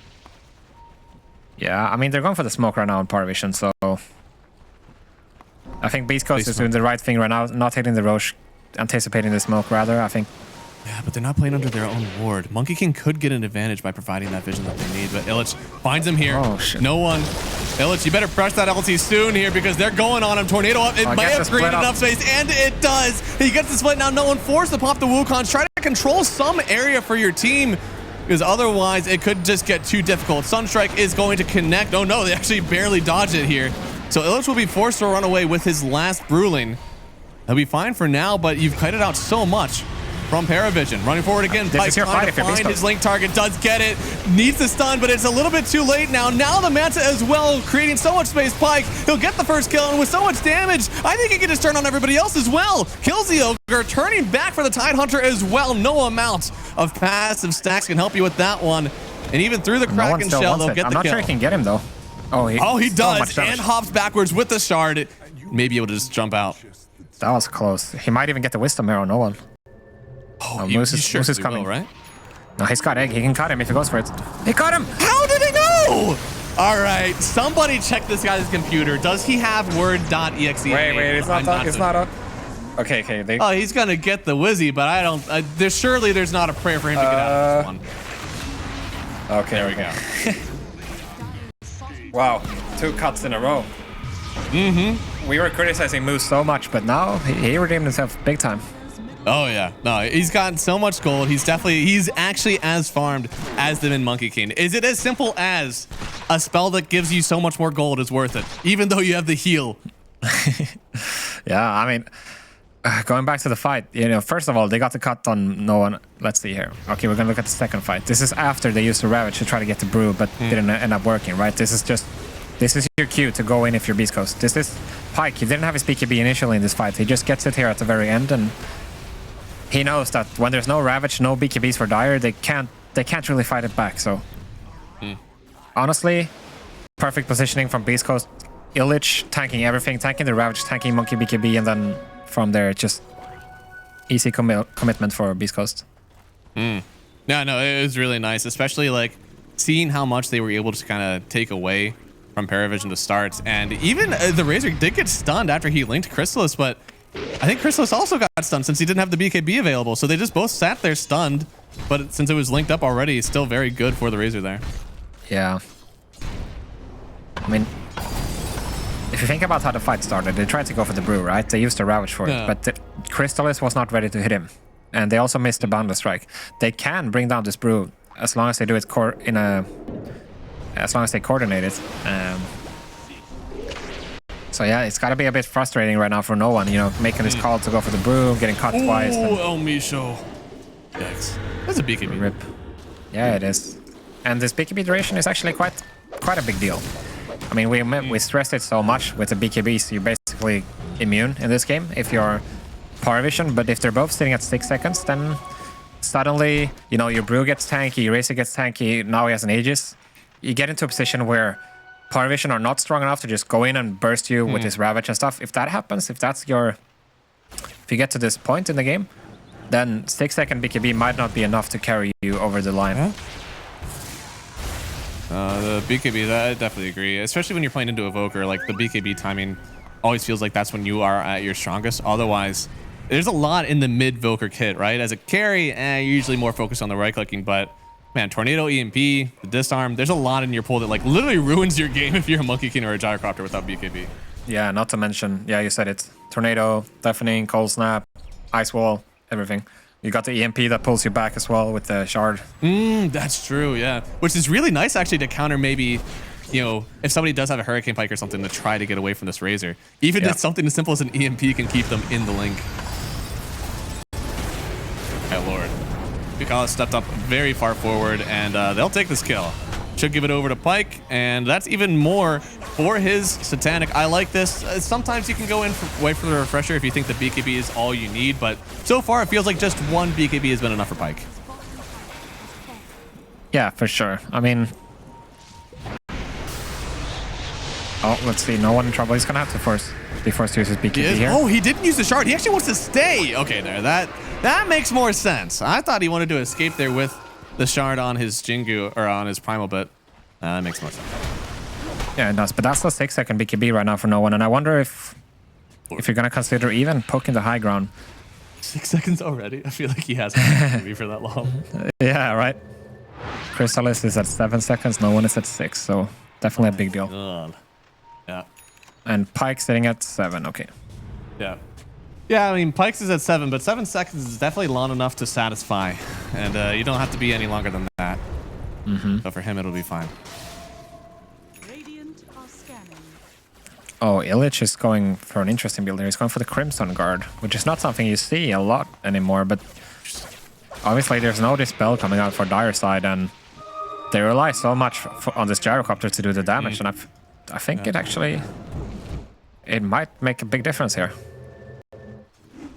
Yeah, I mean, they're going for the smoke right now in PARIVISION, so I think Beast Coast is doing the right thing right now, not hitting the Roche, anticipating the smoke rather, I think. Yeah, but they're not playing under their own ward. Monkey King could get an advantage by providing that vision that they need, but Illich finds him here. Oh, shit. No one. Illich, you better press that LT soon here because they're going on him. Tornado up. It might have created enough space, and it does. He gets the split. Now no one forced to pop the Wukons. Try to control some area for your team, because otherwise it could just get too difficult. Sunstrike is going to connect. Oh no, they actually barely dodge it here. So Illich will be forced to run away with his last Bruling. He'll be fine for now, but you've cut it out so much from PARIVISION. Running forward again. Pyke trying to find his link target. Does get it. Needs the stun, but it's a little bit too late now. Now the Manta as well, creating so much space. Pyke, he'll get the first kill, and with so much damage, I think he can just turn on everybody else as well. Kills the Ogre, turning back for the Tidehunter as well. No amount of passive stacks can help you with that one. And even through the Kraken shell, they'll get the kill. I'm not sure he can get him, though. Oh, he does, and hops backwards with the shard. Maybe able to just jump out. That was close. He might even get the Wisdom Arrow. No one. Oh, Moose is coming, will, right? No, he's got egg. He can cut him if he goes for it. He caught him! How did he know? All right, somebody check this guy's computer. Does he have word.exe? Wait, it's not up. Okay. Oh, he's gonna get the Wizzy, but I don't. Surely there's not a prayer for him to get out of this one. Okay, there we go. Wow, 2 cuts in a row. We were criticizing Moose so much, but now he redeemed himself big time. Oh yeah, no, he's gotten so much gold. He's actually as farmed as them in Monkey King. Is it as simple as a spell that gives you so much more gold is worth it, even though you have the heal? Yeah, I mean, going back to the fight, you know, first of all, they got the cut on no one. Let's see here. Okay, we're gonna look at the second fight. This is after they used the Ravage to try to get the Brew, but didn't end up working, right? This is your cue to go in if you're Beast Coast. This is Pyke. He didn't have his BKB initially in this fight. He just gets it here at the very end, and he knows that when there's no Ravage, no BKBs for Dire, they can't really fight it back. So honestly, perfect positioning from Beast Coast. Illich tanking everything, tanking the Ravage, tanking Monkey BKB, and then from there, just easy commitment for Beast Coast. No, it was really nice, especially like seeing how much they were able to kind of take away from PARIVISION to start. And even the Razor did get stunned after he linked Chrysalis, but I think Chrysalis also got stunned since he didn't have the BKB available. So they just both sat there stunned, but since it was linked up already, it's still very good for the Razor there. Yeah. I mean, if you think about how the fight started, they tried to go for the Brew, right? They used the Ravage for it, but the Chrysalis was not ready to hit him. And they also missed the Boundless Strike. They can bring down this Brew as long as they do it as long as they coordinate it. So yeah, it's got to be a bit frustrating right now for no one, you know, making this call to go for the Brew, getting cut twice. Oh, El Misho. Yikes. That's a BKB. Rip. Yeah, it is. And this BKB duration is actually quite a big deal. I mean, we stressed it so much with the BKBs. You basically immune in this game if you're PARIVISION, but if they're both sitting at 6 seconds, then suddenly, you know, your Brew gets tanky, your Racer gets tanky, now he has an Aegis. You get into a position where PARIVISION are not strong enough to just go in and burst you with his Ravage and stuff. If that happens, if you get to this point in the game, then 6-second BKB might not be enough to carry you over the line. Yeah. The BKB, I definitely agree. Especially when you're playing into Evoker, like the BKB timing always feels like that's when you are at your strongest. Otherwise, there's a lot in the mid-Voker kit, right? As a carry, you're usually more focused on the right-clicking, but man, Tornado, EMP, the Disarm, there's a lot in your pull that like literally ruins your game if you're a Monkey King or a Gyrocopter without BKB. Yeah, not to mention, yeah, you said it. Tornado, Deafening, Cold Snap, Ice Wall, everything. You got the EMP that pulls you back as well with the Shard. That's true, yeah. Which is really nice actually to counter maybe, you know, if somebody does have a Hurricane Pike or something to try to get away from this Razor. Even if something as simple as an EMP can keep them in the link. My lord. Bukala stepped up very far forward and they'll take this kill. Should give it over to Pike, and that's even more for his Satanic. I like this. Sometimes you can go in wait for the refresher if you think the BKB is all you need, but so far it feels like just one BKB has been enough for Pike. Yeah, for sure. I mean... Oh, let's see. No one in trouble. He's going to have to be forced to use his BKB here. Oh, he didn't use the Shard. He actually wants to stay. Okay, there. That makes more sense. I thought he wanted to escape there with the Shard on his Jingu, or on his Primal, but that makes more sense. Yeah, it does. But that's the 6-second BKB right now for no one. And I wonder if you're going to consider even poking the high ground. 6 seconds already? I feel like he hasn't BKB for that long. Yeah, right. Chrysalis is at 7 seconds. No one is at 6. So definitely a big deal. God. Yeah. And Pike sitting at 7. Okay. Yeah. Yeah, I mean, Pikes is at 7, but 7 seconds is definitely long enough to satisfy. And you don't have to be any longer than that. So for him, it'll be fine. Oh, Illich is going for an interesting build here. He's going for the Crimson Guard, which is not something you see a lot anymore, but obviously there's no Dispel coming out for Dire side, and they rely so much on this Gyrocopter to do the damage, and I think it might make a big difference here.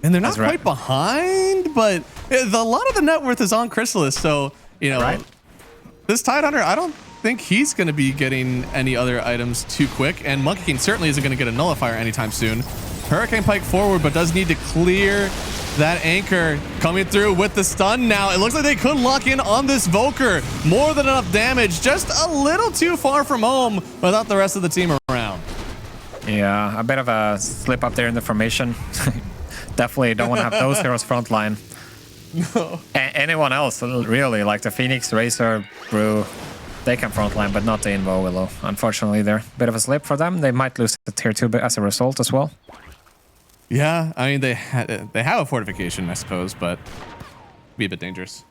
And they're not quite behind, but a lot of the net worth is on Chrysalis, so, you know, this Tidehunter, I don't think he's going to be getting any other items too quick, and Monkey King certainly isn't going to get a Nullifier anytime soon. Hurricane Pike forward, but does need to clear that anchor. Coming through with the stun now. It looks like they could lock in on this Voker. More than enough damage, just a little too far from home without the rest of the team around. Yeah, a bit of a slip up there in the formation. Definitely don't want to have those heroes frontline. No. Anyone else, really, like the Phoenix, Racer, Brew, they can frontline, but not the Invo Willow. Unfortunately, they're a bit of a slip for them. They might lose the tier 2 as a result as well. Yeah, I mean, they have a fortification, I suppose, but be a bit dangerous.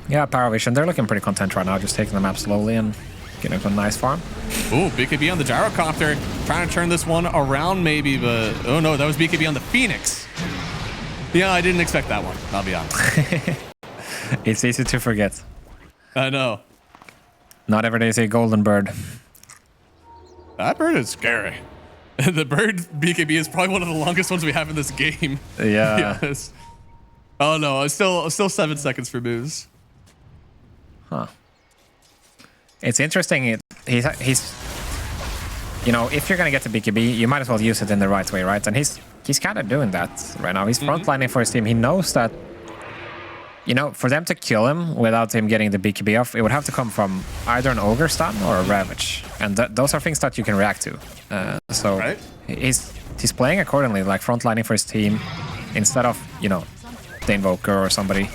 Yeah, PARIVISION, they're looking pretty content right now, just taking the map slowly and getting a nice farm. Ooh, BKB on the Gyrocopter. Trying to turn this one around maybe, but... Oh no, that was BKB on the Phoenix. Yeah, I didn't expect that one, I'll be honest. It's easy to forget. I know. Not every day is a golden bird. That bird is scary. The bird BKB is probably one of the longest ones we have in this game. Yeah. Yes. Oh no, it's still 7 seconds for moves. Huh. It's interesting. He's you know, if you're gonna get the BKB, you might as well use it in the right way, right? And he's kind of doing that right now. He's frontlining for his team. He knows that, you know, for them to kill him without him getting the BKB off, it would have to come from either an Ogre stun or a Ravage, and those are things that you can react to. So he's playing accordingly, like frontlining for his team instead of, you know, the Invoker or somebody.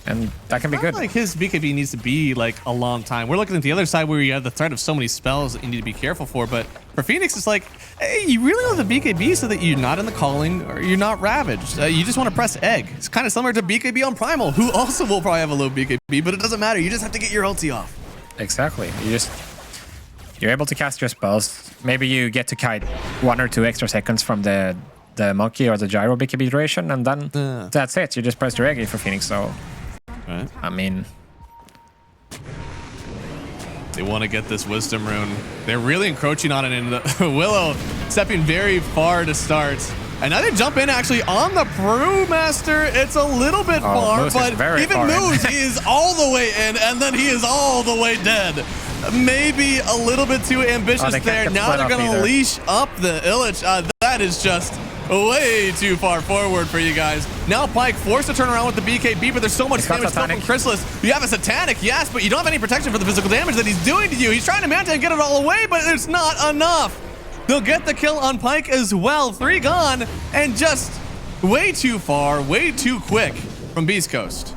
And that can be good. Like his BKB needs to be like a long time. We're looking at the other side where you have the threat of so many spells that you need to be careful for. But for Phoenix, it's like, hey, you really want the BKB so that you're not in the calling or you're not ravaged. You just want to press egg. It's kind of similar to BKB on Primal, who also will probably have a low BKB, but it doesn't matter. You just have to get your ulti off. Exactly. You're able to cast your spells. Maybe you get to kite 1 or 2 extra seconds from the Monkey or the Gyro BKB duration, and then that's it. You just press your egg for Phoenix. So. Right. I mean, They want to get this wisdom rune. They're really encroaching on it, and the Willow stepping very far to start. And now they jump in actually on the Brewmaster. It's a little bit far, Moose but even Moose, he is all the way in, and then he is all the way dead. Maybe a little bit too ambitious there. Now they're going to leash up the Illich. That is just way too far forward for you guys. Now Pyke forced to turn around with the BKB, but there's so much damage still from Chrysalis. You have a Satanic, yes, but you don't have any protection for the physical damage that he's doing to you. He's trying to manta and get it all away, but it's not enough. They'll get the kill on Pyke as well. 3 gone, and just way too far, way too quick from Beast Coast.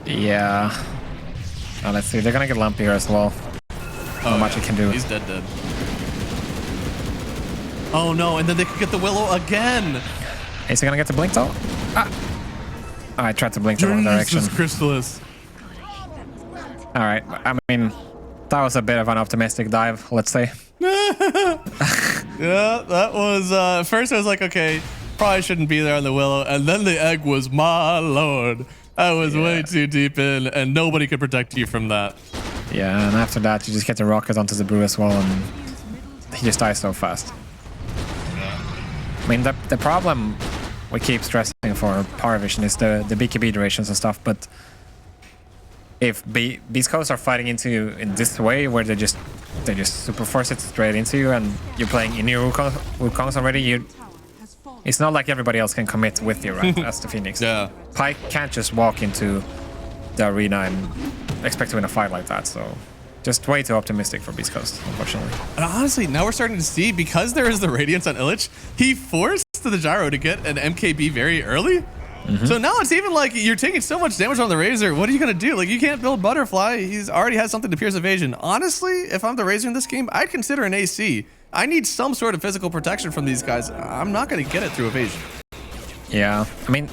Yeah. Let's see. They're going to get Lumpy here as well. How much it can do. He's dead. Oh no, and then they could get the Willow again. Is he gonna get the blink though? I tried to blink the wrong direction. Chrysalis. Alright, I mean, that was a bit of an optimistic dive, let's say. Yeah, that was, first I was like, okay, probably shouldn't be there on the Willow, and then the egg was, my lord. That was way too deep in, and nobody could protect you from that. Yeah, and after that, you just get the rocket onto the Brew as well, and he just dies so fast. I mean, the problem we keep stressing for PARIVISION is the BKB durations and stuff, but if Beast Coast are fighting into you in this way, where they just super force it straight into you, and you're playing in your Wukongs already, it's not like everybody else can commit with you, right? That's the Phoenix. Yeah. Pyke can't just walk into the arena and expect to win a fight like that, so just way too optimistic for Beast Coast, unfortunately. And honestly, now we're starting to see, because there is the Radiance on Illich, he forced the Gyro to get an MKB very early. So now it's even like you're taking so much damage on the Razor. What are you going to do? Like, you can't build Butterfly. He's already has something to pierce evasion. Honestly, if I'm the Razor in this game, I'd consider an AC. I need some sort of physical protection from these guys. I'm not going to get it through evasion. Yeah, I mean,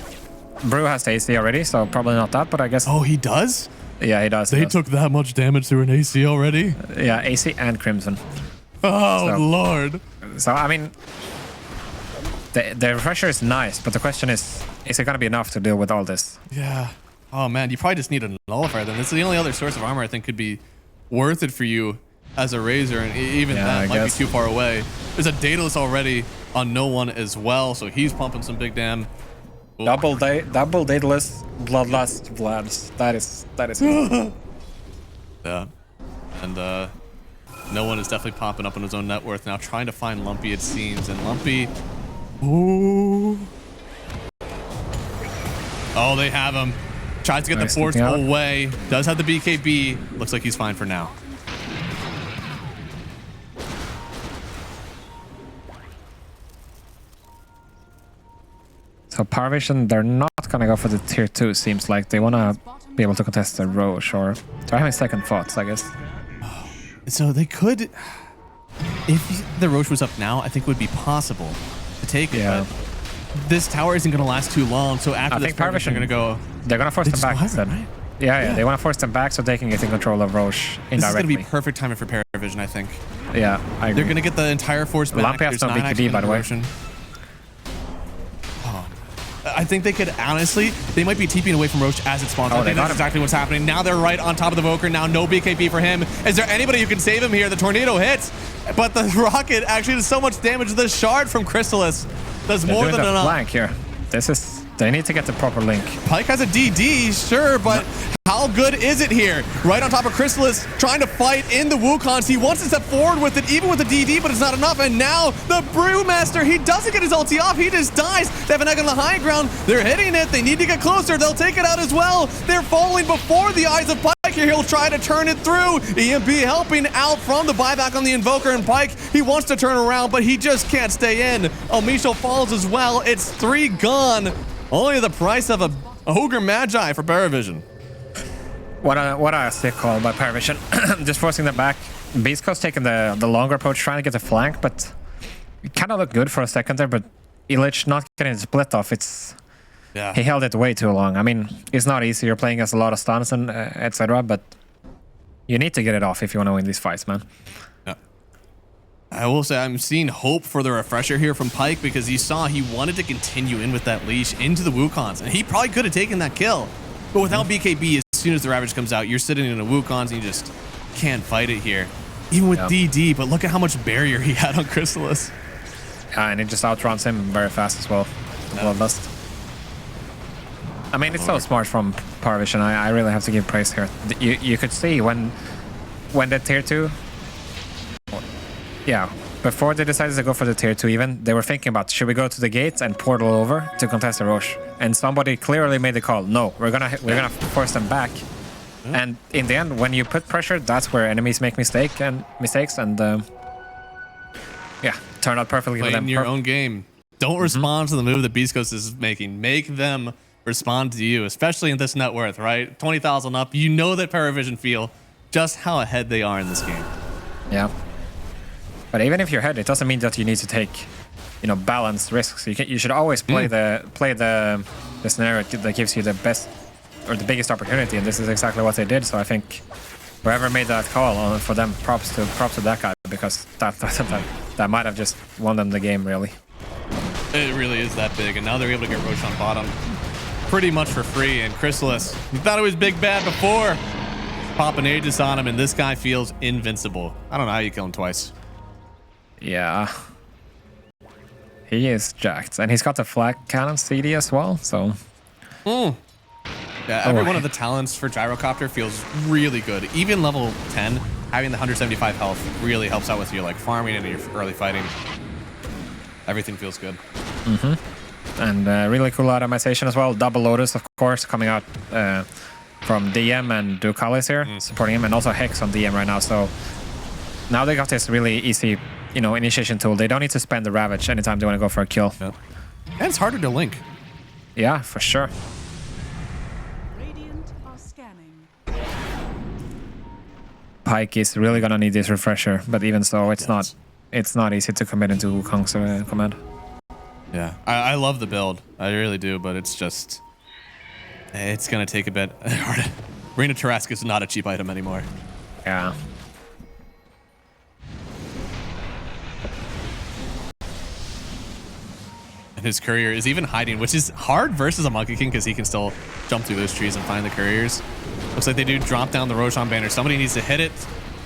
Brew has the AC already, so probably not that, but I guess... Oh, he does? Yeah, he does. They took that much damage through an AC already? Yeah, AC and Crimson. Oh, Lord. So, I mean, the refresher is nice, but the question is it going to be enough to deal with all this? Yeah. Oh, man, you probably just need a nullifier then. This is the only other source of armor I think could be worth it for you as a Razor, and even that might be too far away. There's a Daedalus already on no one as well, so he's pumping some big damn. Ooh. Double Daedalus, Bloodlust, Vlads. That is Yeah. And no one is definitely popping up on his own net worth now, trying to find Lumpy, it seems. And Lumpy... Ooh. Oh, they have him. Tries to get the force away. Does have the BKB. Looks like he's fine for now. So PARIVISION, they're not going to go for the tier 2, seems like. They want to be able to contest the Roche, or they're having second thoughts, I guess. So they could... If the Roche was up now, I think it would be possible to take it, but this tower isn't going to last too long, so after this, PARIVISION are going to go... They're going to force them back instead. Right? Yeah, they want to force them back so they can get in control of Roche indirectly. This is going to be perfect timing for PARIVISION, I think. Yeah, I agree. They're going to get the entire force back. Lumpy has no BKB, by the way. I think they could, honestly, they might be TPing away from Roche as it spawns. I think that's exactly what's happening. Now they're right on top of the Voker. Now no BKB for him. Is there anybody who can save him here? The tornado hits, but the rocket actually does so much damage. The shard from Chrysalis does more than enough. Flank here. They need to get the proper link. Pyke has a DD, sure, but how good is it here? Right on top of Chrysalis, trying to fight in the Wukons. He wants to step forward with it, even with the DD, but it's not enough. And now the Brewmaster, he doesn't get his ulti off. He just dies. They have an egg on the high ground. They're hitting it. They need to get closer. They'll take it out as well. They're falling before the eyes of Pyke here. He'll try to turn it through. EMP helping out from the buyback on the Invoker, and Pyke, he wants to turn around, but he just can't stay in. Omisho falls as well. It's 3 gone. Only the price of a Ogre Magi for PARIVISION. What a sick call by PARIVISION. Just forcing them back. Beast Coast taking the longer approach, trying to get the flank, but it kind of looked good for a second there, but Illich not getting the split off. He held it way too long. I mean, it's not easy. You're playing against a lot of stuns and etc., but you need to get it off if you want to win these fights, man. I will say I'm seeing hope for the refresher here from Pyke, because you saw he wanted to continue in with that leash into the Wukons, and he probably could have taken that kill. But without BKB, as soon as the Ravage comes out, you're sitting in a Wukons and you just can't fight it here. Even with DD, but look at how much barrier he had on Chrysalis. And it just outruns him very fast as well. Bloodlust. I mean, it's so smart from PARIVISION. I really have to give praise here. You could see when the tier 2... Yeah, before they decided to go for the tier 2 even, they were thinking about, should we go to the gates and portal over to contest the Roche? And somebody clearly made the call, no, we're gonna force them back. And in the end, when you put pressure, that's where enemies make mistakes and yeah, turn out perfectly for them. Playing your own game. Don't respond to the move that Beast Coast is making. Make them respond to you, especially in this net worth, right? 20,000 up. You know that PARIVISION feel just how ahead they are in this game. Yeah. But even if you're ahead, it doesn't mean that you need to take, you know, balanced risks. You should always play the scenario that gives you the best or the biggest opportunity, and this is exactly what they did. So I think whoever made that call for them, props to that guy, because that might have just won them the game, really. It really is that big, and now they're able to get Roshan bottom pretty much for free. And Chrysalis, you thought it was big bad before, popping Aegis on him, and this guy feels invincible. I don't know how you kill him twice. Yeah, he is jacked, and he's got the flak cannon CD as well. So, yeah, every one of the talents for Gyrocopter feels really good. Even level 10, having the 175 health really helps out with your like farming and your early fighting. Everything feels good. And really cool itemization as well. Double Lotus, of course, coming out from DM, and Ducalis here supporting him, and also Hex on DM right now. So now they got this really easy, you know, initiation tool. They don't need to spend the Ravage anytime they want to go for a kill. Yep. And it's harder to link. Yeah, for sure. Radiant are scanning. Pyke is really gonna need this refresher, but even so, it's not easy to commit into Wukong's command. Yeah, I love the build. I really do, but it's just... It's going to take a bit. Reina Tarrasque is not a cheap item anymore. Yeah. And his courier is even hiding, which is hard versus a Monkey King because he can still jump through those trees and find the couriers. Looks like they do drop down the Roshan banner. Somebody needs to hit it.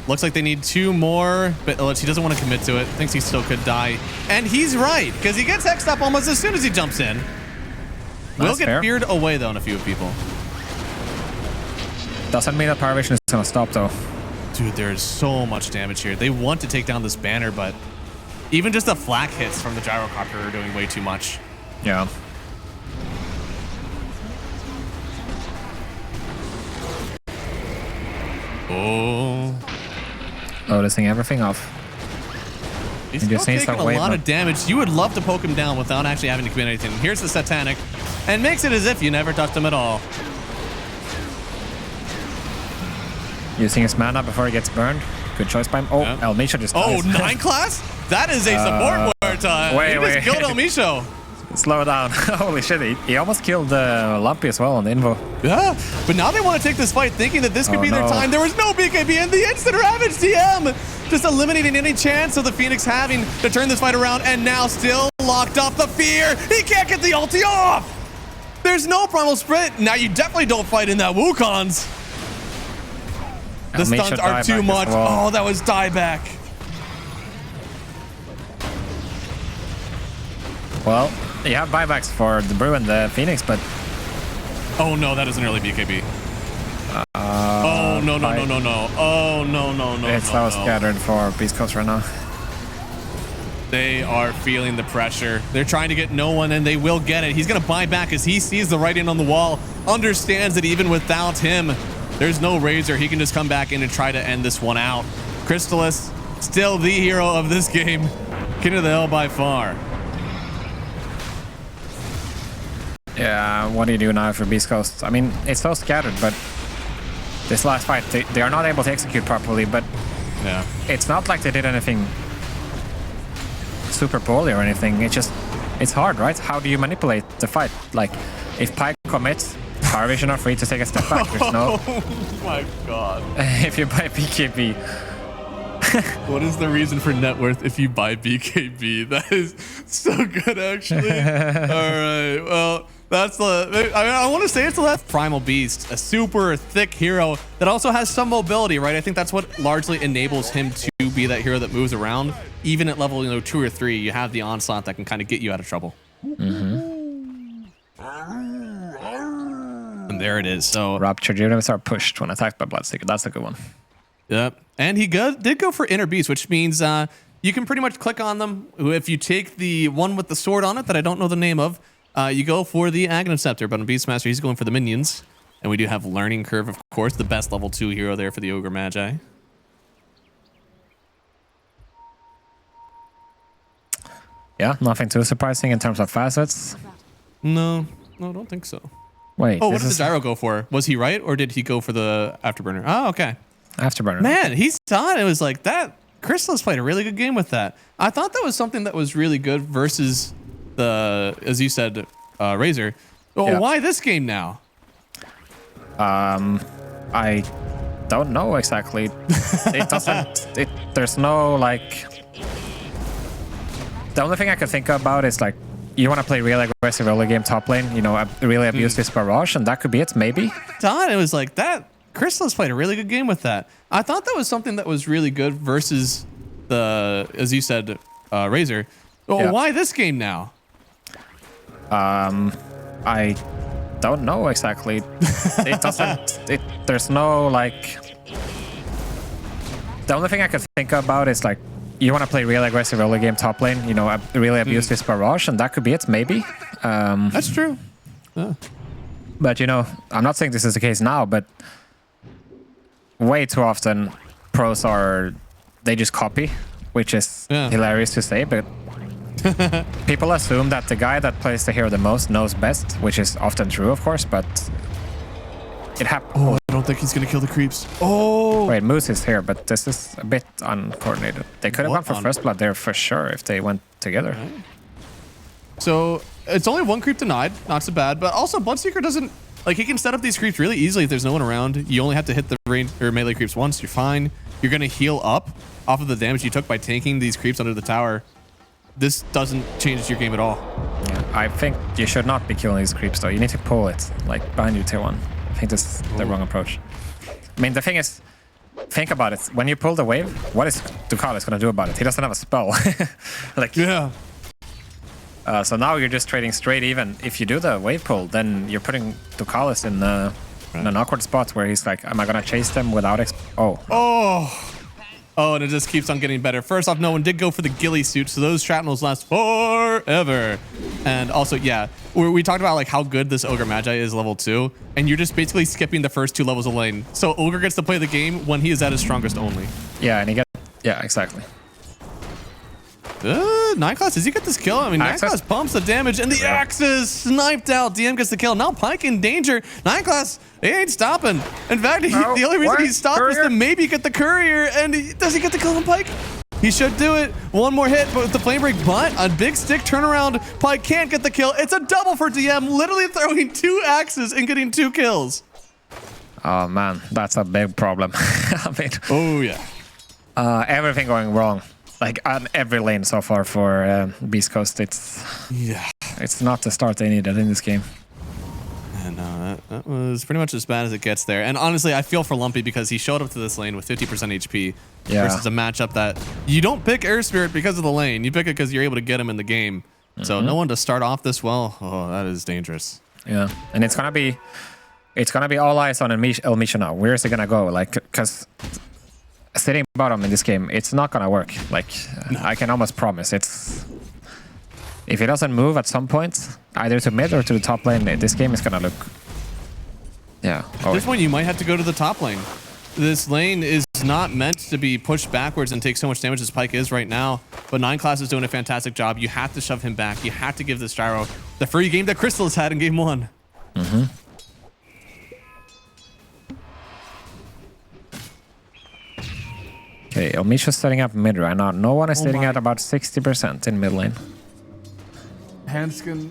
Looks like they need 2 more, but he doesn't want to commit to it. Thinks he still could die. And he's right, because he gets hexed up almost as soon as he jumps in. Will get feared away, though, in a few people. Doesn't mean that PARIVISION is going to stop, though. Dude, there's so much damage here. They want to take down this banner, but even just the flak hits from the Gyrocopter are doing way too much. Yeah. Oh. Noticing everything off. He's still taking a lot of damage. You would love to poke him down without actually having to commit anything. Here's the Satanic, and makes it as if you never touched him at all. Using his mana before he gets burned. Good choice by him. Oh, yeah. El Misho just dies. 9 class? That is a support word time. Wait. He just killed El Misho. Slow down. Holy shit, he almost killed Lumpy as well on the invo. Yeah, but now they want to take this fight thinking that this could be their time. There was no BKB, and the instant Ravage TM just eliminating any chance of the Phoenix having to turn this fight around, and now still locked up the fear. He can't get the ulti off. There's no primal sprint. Now you definitely don't fight in that Wukong's. The stuns are too much. Well. Oh, that was dieback. Well, you have buybacks for the Brew and the Phoenix, but... Oh, no, that isn't early BKB. Oh, no. Oh, no. It's so scattered for Beast Coast right now. They are feeling the pressure. They're trying to get no one, and they will get it. He's going to buy back as he sees the writing on the wall, understands that even without him, there's no Razor. He can just come back in and try to end this one out. Crystalis, still the hero of this game. King of the Hill by far. Yeah, what do you do now for Beast Coast? I mean, it's so scattered, but this last fight, they are not able to execute properly, but yeah, it's not like they did anything super poorly or anything. It's hard, right? How do you manipulate the fight? Like, if Pyke commits, PARIVISION are free to take a step back. There's no... Oh my god. If you buy BKB. What is the reason for net worth if you buy BKB? That is so good, actually. All right, well... That's the. I want to say it's the left Primal Beast, a super thick hero that also has some mobility, right? I think that's what largely enables him to be that hero that moves around. Even at level 2 or 3, you have the onslaught that can kind of get you out of trouble. And there it is. So Ruptured units are pushed when attacked by Bloodseeker. That's a good one. Yep. And he did go for Inner Beast, which means you can pretty much click on them. If you take the one with the sword on it that I don't know the name of, you go for the Aghanim Scepter. But on Beastmaster, he's going for the minions. And we do have Learning Curve, of course, the best level 2 hero there for the Ogre Magi. Yeah, nothing too surprising in terms of facets. No, I don't think so. Wait. Oh, what did the Gyro go for? Was he right, or did he go for the Afterburner? Oh, okay. Afterburner. Man, he saw it. It was like that. Crystal's played a really good game with that. I thought that was something that was really good versus the, as you said, Razor. Well, Yeah. Why this game now? I don't know exactly. It doesn't. There's no like. The only thing I can think about is like you want to play really aggressive early game top lane. You know, really abuse this barrage, and that could be it. Maybe. Thought it was like that. Crystal's played a really good game with that. I thought that was something that was really good versus the, as you said, Razor. Well, Yeah. Why this game now? I don't know exactly. It doesn't. There's no like. The only thing I can think about is like you want to play really aggressive early game top lane. You know, really abuse this barrage, and that could be it. Maybe. That's true. But you know, I'm not saying this is the case now, but way too often pros they just copy, which is hilarious to say, but people assume that the guy that plays the hero the most knows best, which is often true, of course, but it happens. Oh, I don't think he's gonna kill the creeps. Oh, Wait, Moose is here, but this is a bit uncoordinated. They could have gone for first blood there for sure if they went together. so it's only 1 creep denied, not so bad. But also, Bloodseeker doesn't like he can set up these creeps really easily if there's no one around. You only have to hit the range or melee creeps once. You're fine. You're gonna heal up off of the damage you took by tanking these creeps under the tower. This doesn't change your game at all. Yeah, I think you should not be killing these creeps though. You need to pull it like behind you tier 1. I think this is the wrong approach. I mean, the thing is, think about it. When you pull the wave, what is Ducalis gonna do about it? He doesn't have a spell. Like, Yeah. So now you're just trading straight even. If you do the wave pull, then you're putting Ducalis in an awkward spot where he's like, am I gonna chase them without Oh, and it just keeps on getting better. First off, no one did go for the ghillie suit, so those shrapnels last forever. And also, yeah, we talked about like how good this Ogre Magi is level 2, and you're just basically skipping the first 2 levels of lane. So Ogre gets to play the game when he is at his strongest only. Yeah, and yeah, exactly. 9 class, does he get this kill? I mean, 9 Access. class pumps the damage, and the axes sniped out. DM gets the kill. Now Pike in danger. 9 class, he ain't stopping. In fact, the only reason he stopped was to maybe get the courier. And does he get the kill on Pike? He should do it. One more hit with the flame break, but a big stick turnaround. Pike can't get the kill. It's a double for DM, literally throwing 2 axes and getting 2 kills. Oh man, that's a big problem. I mean, Oh yeah. everything going wrong. Like on every lane so far for Beast Coast, it's not the start they needed in this game. And that was pretty much as bad as it gets there. And honestly, I feel for Lumpy because he showed up to this lane with 50% HP versus a matchup that you don't pick Air Spirit because of the lane. You pick it because you're able to get him in the game. So no one to start off this well. Oh, that is dangerous. Yeah, and it's gonna be all eyes on El Misha now. Where is it gonna go? Like, because sitting bottom in this game, it's not gonna work. Like, I can almost promise. If it doesn't move at some point, either to mid or to the top lane, this game is gonna look. Yeah. At this point, you might have to go to the top lane. This lane is not meant to be pushed backwards and take so much damage as Pike is right now. But 9 class is doing a fantastic job. You have to shove him back. You have to give this Gyro the free game that Crystal has had in game 1. Okay, Elmisha's setting up mid right now. No one is sitting at about 60% in mid lane. Handskin.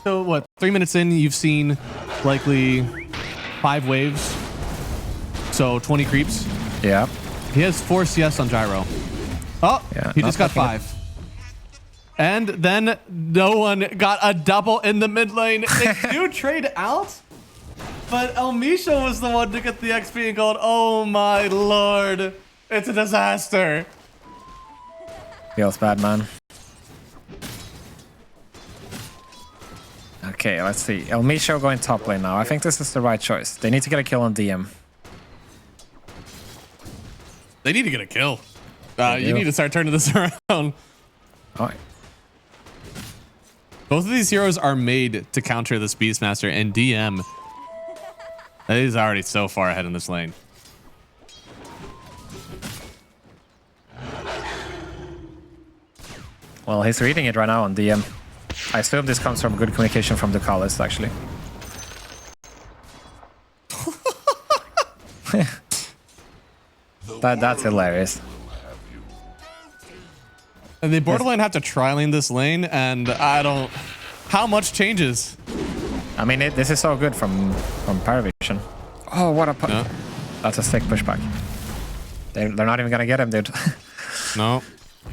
So what, 3 minutes in, you've seen likely 5 waves. So 20 creeps. Yeah. He has 4 CS on Gyro. Oh, Yeah, he not just got looking 5. And then no one got a double in the mid lane. They do trade out, but Elmisha was the one to get the XP and gold. Oh my lord. It's a disaster. Feels bad, man. Okay, let's see. Elmisha going top lane now. I think this is the right choice. They need to get a kill on DM. They need to get a kill. You need to start turning this around. Oh. Both of these heroes are made to counter this Beastmaster, and DM is already so far ahead in this lane. Well, he's reading it right now on DM. I assume this comes from good communication from the Ducalis, actually. That's hilarious. And they borderline have to tri-lane this lane, and I don't... How much changes? I mean, this is so good from PARIVISION. Oh, what a... No. That's a sick pushback. They're not even gonna get him, dude. No.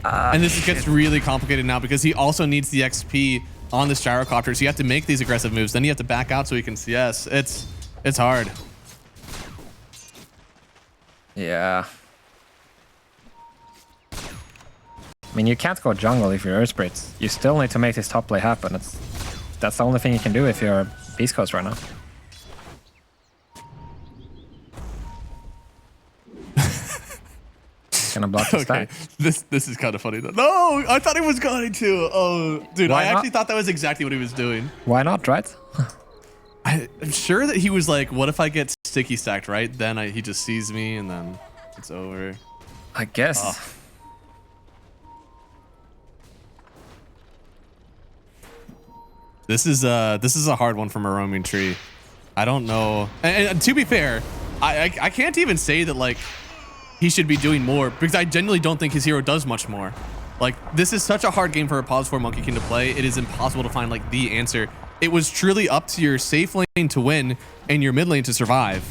And this gets really complicated now because he also needs the XP on this gyrocopter, so you have to make these aggressive moves. Then you have to back out so he can CS. It's hard. Yeah. I mean, you can't go jungle if you're Earth Spirits. You still need to make this top play happen. That's the only thing you can do if you're Beast Coast right now. Gonna block the stack. This is kind of funny though. No, I thought he was going to. Oh, dude, Why I actually not? thought that was exactly what he was doing. Why not, right? I'm sure that he was like, what if I get sticky stacked, right? Then he just sees me and then it's over. I guess. Oh. This is a hard one from a roaming tree. I don't know. And to be fair, I can't even say that like he should be doing more because I genuinely don't think his hero does much more. Like this is such a hard game for a pause 4 Monkey King to play. It is impossible to find like the answer. It was truly up to your safe lane to win and your mid lane to survive.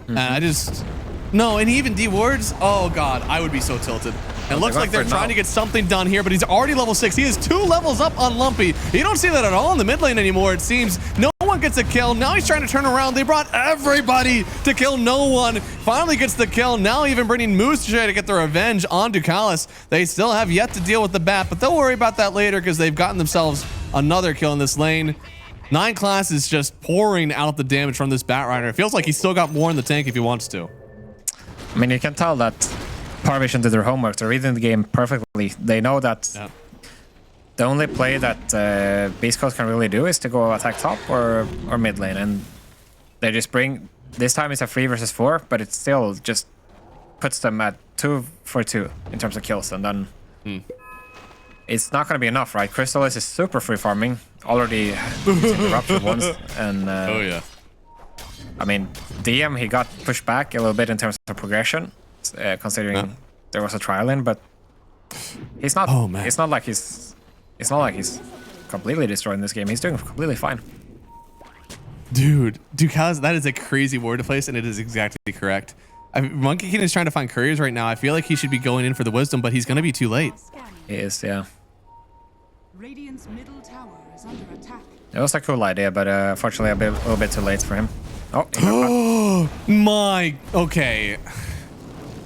And I just no, and he even dewards. Oh god, I would be so tilted. And it looks like they're trying to get something done here, but he's already level 6. He is 2 levels up on Lumpy. You don't see that at all in the mid lane anymore, it seems. No one gets a kill. Now he's trying to turn around. They brought everybody to kill no one. Finally gets the kill. Now even bringing Moose to try to get the revenge on Ducalis. They still have yet to deal with the bat, but they'll worry about that later because they've gotten themselves another kill in this lane. 9 class is just pouring out the damage from this Bat Rider. It feels like he's still got more in the tank if he wants to. I mean, you can tell that PARIVISION did their homework. They're reading the game perfectly. They know that the only play that Beast Coast can really do is to go attack top or mid lane. And they just bring... This time it's a 3 versus 4, but it still just puts them at 2 for 2 in terms of kills. And then it's not going to be enough, right? Crystallis is super free farming. Already interrupted once. And, oh, yeah. I mean, DM, he got pushed back a little bit in terms of progression, considering there was a trial in, but he's not. Oh, man. It's not like he's completely destroying this game. He's doing completely fine. Dude, Ducalis, that is a crazy word to place, and it is exactly correct. Monkey King is trying to find couriers right now. I feel like he should be going in for the wisdom, but he's going to be too late. He is, yeah. Radiant's middle tower is under attack. It was a cool idea, but unfortunately a little bit too late for him. Oh, my. Okay.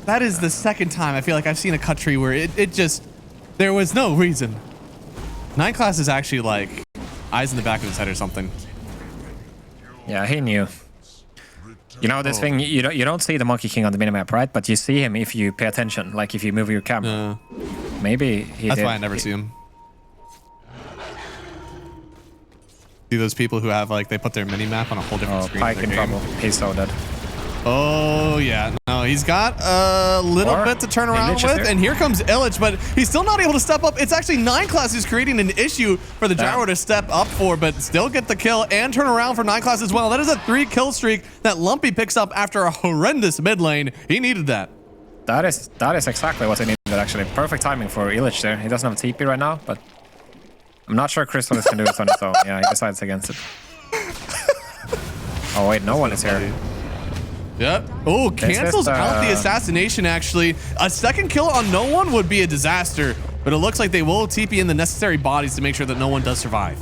That is the second time I feel like I've seen a cut tree where it just, there was no reason. 9 class is actually like eyes in the back of his head or something. Yeah, he knew. You know this thing, you don't see the Monkey King on the minimap, right? But you see him if you pay attention, like if you move your camera. Maybe he That's did. why I never see him. See those people who have like, they put their mini map on a whole different screen. Pike in trouble. He's so dead. Oh, yeah. No, he's got a little bit to turn around with. And here comes Illich, but he's still not able to step up. It's actually 9 class who's creating an issue for the Gyro to step up for, but still get the kill and turn around for 9 class as well. That is a 3-kill streak that Lumpy picks up after a horrendous mid lane. He needed that. That is exactly what he needed, actually. Perfect timing for Illich there. He doesn't have TP right now, but I'm not sure Crystallis can do it on his own. Yeah, he decides against it. Oh, wait, no one is here. Yeah. Oh, cancels out the assassination, actually. A second kill on no one would be a disaster. but it looks like they will TP in the necessary bodies to make sure that no one does survive.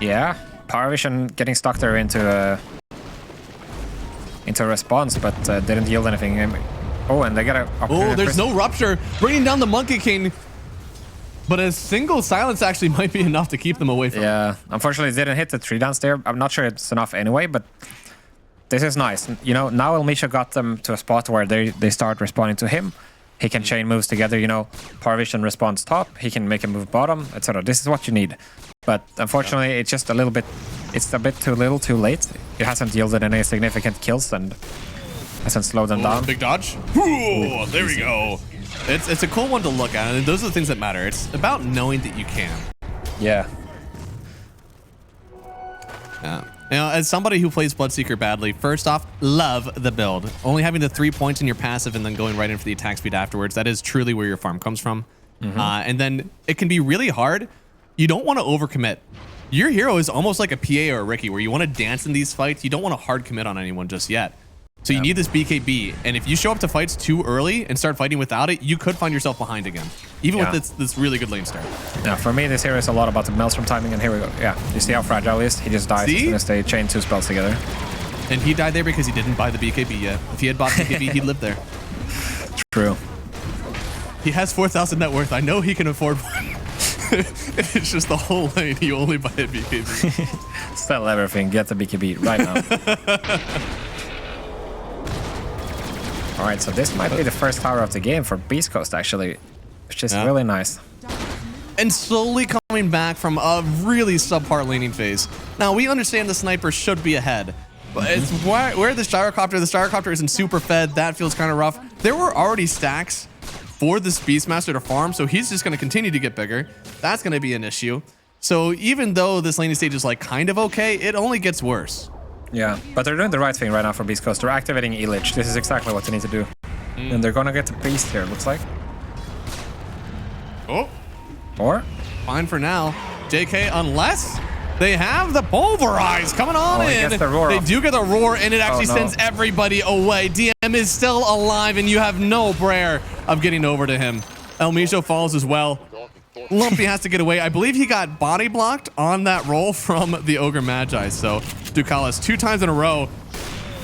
Yeah, PARIVISION getting stuck there into a response, but didn't yield anything. Oh, and they got a... Oh, there's no rupture. Bringing down the Monkey King. But a single silence actually might be enough to keep them away from. Yeah, unfortunately, it didn't hit the 3 downs there. I'm not sure it's enough anyway, but this is nice. You know, now Elmisha got them to a spot where they start responding to him. He can chain moves together, you know. PARIVISION responds top. He can make a move bottom, etc. This is what you need. But unfortunately, it's just a little bit... It's a bit too little, too late. It hasn't yielded any significant kills and hasn't slowed them down. Big dodge. Ooh, there we go. It's a cool one to look at, and those are the things that matter. It's about knowing that you can. Yeah. Yeah. You know, as somebody who plays Bloodseeker badly, first off, love the build. Only having the 3 points in your passive and then going right in for the attack speed afterwards, that is truly where your farm comes from. And then it can be really hard. You don't want to overcommit. Your hero is almost like a PA or a Ricky, where you want to dance in these fights. You don't want to hard commit on anyone just yet. So you need this BKB, and if you show up to fights too early and start fighting without it, you could find yourself behind again, even with this really good lane start. Yeah, for me, this hero is a lot about the Maelstrom timing, and here we go. Yeah, you see how fragile he is? He just dies as soon as they chain 2 spells together. And he died there because he didn't buy the BKB yet. If he had bought BKB, he'd live there. True. He has 4,000 net worth. I know he can afford one. It's just the whole lane. You only buy a BKB. Sell everything. Get the BKB right now. All right, so this might be the first tower of the game for Beast Coast, actually, which is really nice. And slowly coming back from a really subpar laning phase. Now, we understand the sniper should be ahead, but it's where the gyrocopter isn't super fed. That feels kind of rough. There were already stacks for this Beastmaster to farm, so he's just going to continue to get bigger. That's going to be an issue. So even though this laning stage is like kind of okay, it only gets worse. Yeah, but they're doing the right thing right now for Beast Coast. They're activating E-Lich. This is exactly what they need to do. And they're gonna get the Beast here, looks like. Oh. Or? Fine for now. JK, unless they have the Pulverize coming on in. They do get the roar, and it actually sends everybody away. DM is still alive, and you have no prayer of getting over to him. Elmisha falls as well. Lumpy has to get away. I believe he got body blocked on that roll from the Ogre Magi. So Ducalis 2 times in a row,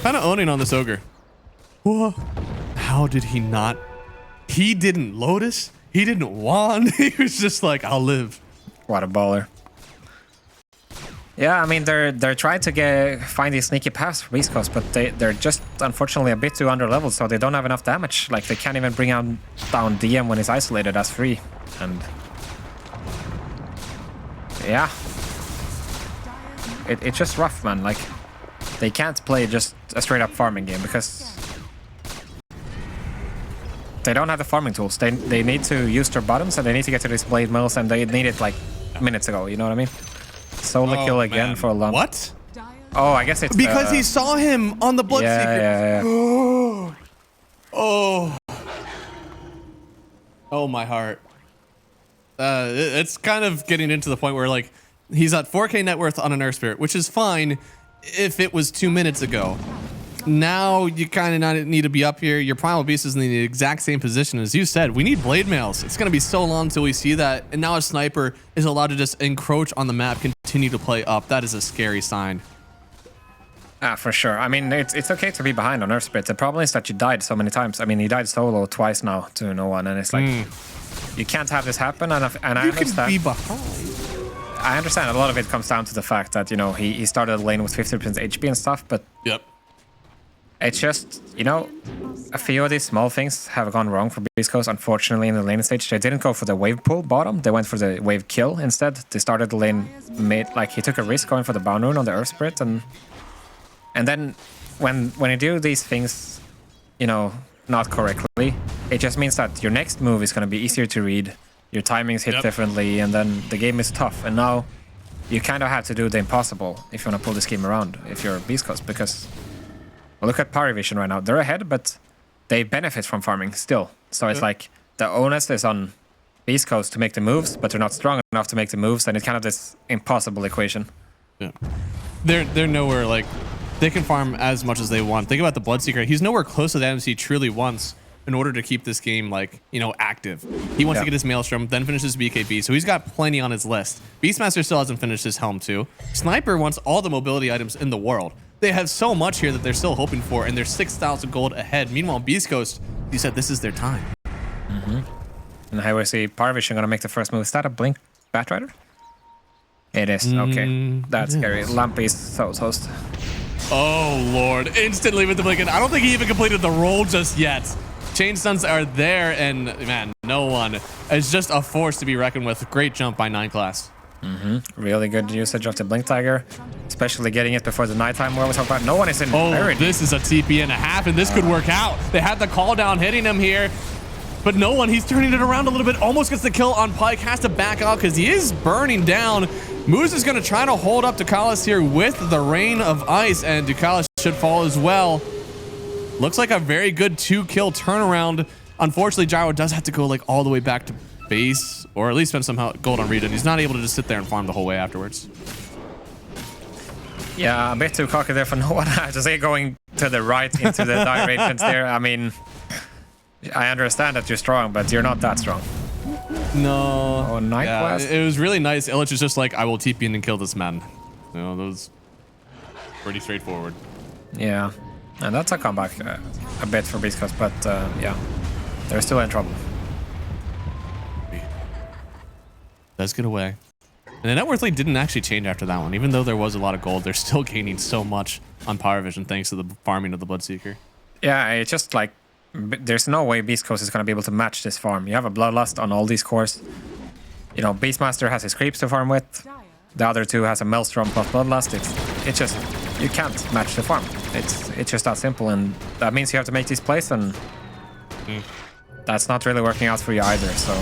kind of owning on this Ogre. Whoa. How did he not? He didn't Lotus. He didn't wand. He was just like, I'll live. What a baller. Yeah, I mean, they're trying to find these sneaky paths for Beast Coast, but they're just unfortunately a bit too underleveled, so they don't have enough damage. Like, they can't even bring down DM when he's isolated as free. And yeah, it's just rough, man. Like, they can't play just a straight up farming game because they don't have the farming tools. They need to use their bottoms, and they need to get to these blade mills, and they need it like minutes ago, you know what I mean? Solo kill again for a lump. What? Oh, I guess it's because he saw him on the Bloodseeker. Yeah. Oh. Oh, my heart. It's kind of getting into the point where, like, he's at 4K net worth on a Nerf Spirit, which is fine if it was 2 minutes ago. Now you kind of need to be up here. Your Primal Beast is in the exact same position as you said. We need blade mails. It's going to be so long until we see that. And now a sniper is allowed to just encroach on the map, continue to play up. That is a scary sign. For sure. I mean, it's okay to be behind on Nerf Spirit. The problem is that you died so many times. I mean, he died solo twice now to no one, and it's like you can't have this happen. And I understand. Can be behind. I understand a lot of it comes down to the fact that, you know, he started the lane with 50% HP and stuff, but it's just, you know, a few of these small things have gone wrong for Beast Coast, unfortunately, in the lane stage. They didn't go for the wave pull bottom. They went for the wave kill instead. They started the lane like he took a risk going for the Bound Rune on the Earth Spirit, and then when you do these things, you know, not correctly, it just means that your next move is going to be easier to read. Your timings hit differently, and then the game is tough. And now you kind of have to do the impossible if you want to pull this game around if you're Beast Coast, because well, look at PARIVISION right now. They're ahead, but they benefit from farming still. So it's like the onus is on Beast Coast to make the moves, but they're not strong enough to make the moves, and it's kind of this impossible equation. Yeah, they're nowhere like they can farm as much as they want. Think about the Bloodseeker. He's nowhere close to the MC truly once. in order to keep this game, like, you know, active. He wants to get his Maelstrom, then finishes BKB, so he's got plenty on his list. Beastmaster still hasn't finished his Helm too. Sniper wants all the mobility items in the world. They have so much here that they're still hoping for, and they're 6,000 gold ahead. Meanwhile, Beast Coast, he said this is their time. And here we see PARIVISION gonna make the first move. Is that a Blink Batrider? It is. Okay, that's scary. Lampy's so toast. Oh, Lord. Instantly with the blink. I don't think he even completed the roll just yet. Chain stuns are there, and man, no one. It's just a force to be reckoned with. Great jump by 9 class. Really good usage of the Blink Tiger, especially getting it before the nighttime war was about. No one is in parity. This is a TP and a half, and this could work out. They had the call down hitting him here, but no one. He's turning it around a little bit. Almost gets the kill on Pyke. Has to back out because he is burning down. Moose is going to try to hold up Ducalis here with the Rain of Ice, and Ducalis should fall as well. Looks like a very good 2-kill turnaround. Unfortunately, Gyro does have to go like all the way back to base, or at least spend some gold on regen. He's not able to just sit there and farm the whole way afterwards. Yeah, a bit too cocky there for no one. I have to say, going to the right into the dire agents there. I mean, I understand that you're strong, but you're not that strong. No. Oh, Night Blast. It was really nice. Illich is just like, I will TP in and kill this man. You know, that was pretty straightforward. Yeah, and that's a comeback a bit for Beast Coast, but yeah, they're still in trouble. Does get away. And the net worth lead didn't actually change after that one. Even though there was a lot of gold, they're still gaining so much on PARIVISION thanks to the farming of the Bloodseeker. Yeah, it's just like, there's no way Beast Coast is going to be able to match this farm. You have a Bloodlust on all these cores. You know, Beastmaster has his creeps to farm with. The other two has a Maelstrom plus Bloodlust. It's just, you can't match the farm. It's just that simple, and that means you have to make these plays, and that's not really working out for you either, so...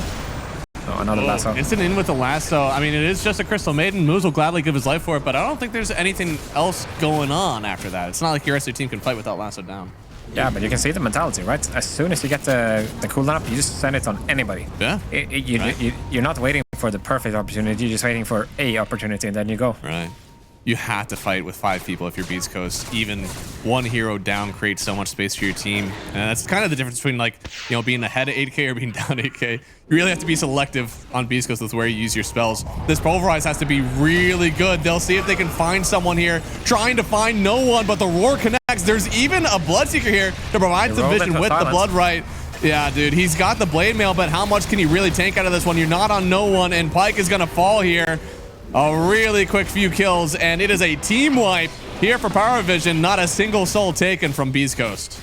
Oh, another lasso. Instant in with the lasso. I mean, it is just a Crystal Maiden. Moose will gladly give his life for it, but I don't think there's anything else going on after that. It's not like your rest of your team can fight without lasso down. Yeah, but you can see the mentality, right? As soon as you get the cooldown up, you just send it on anybody. Yeah. You're not waiting for the perfect opportunity. You're just waiting for a opportunity, and then you go. Right. You have to fight with 5 people if you're Beast Coast. Even one hero down creates so much space for your team. And that's kind of the difference between, like, you know, being ahead of 8k or being down 8k. You really have to be selective on Beast Coast with where you use your spells. This Pulverize has to be really good. They'll see if they can find someone here. Trying to find no one, but the Roar connects. There's even a Bloodseeker here to provide some vision with the Blood Right. Yeah, dude, he's got the Blade Mail, but how much can he really tank out of this one? You're not on no one, and Pyke is going to fall here. A really quick few kills, and it is a team wipe here for PARIVISION. Not a single soul taken from Beast Coast.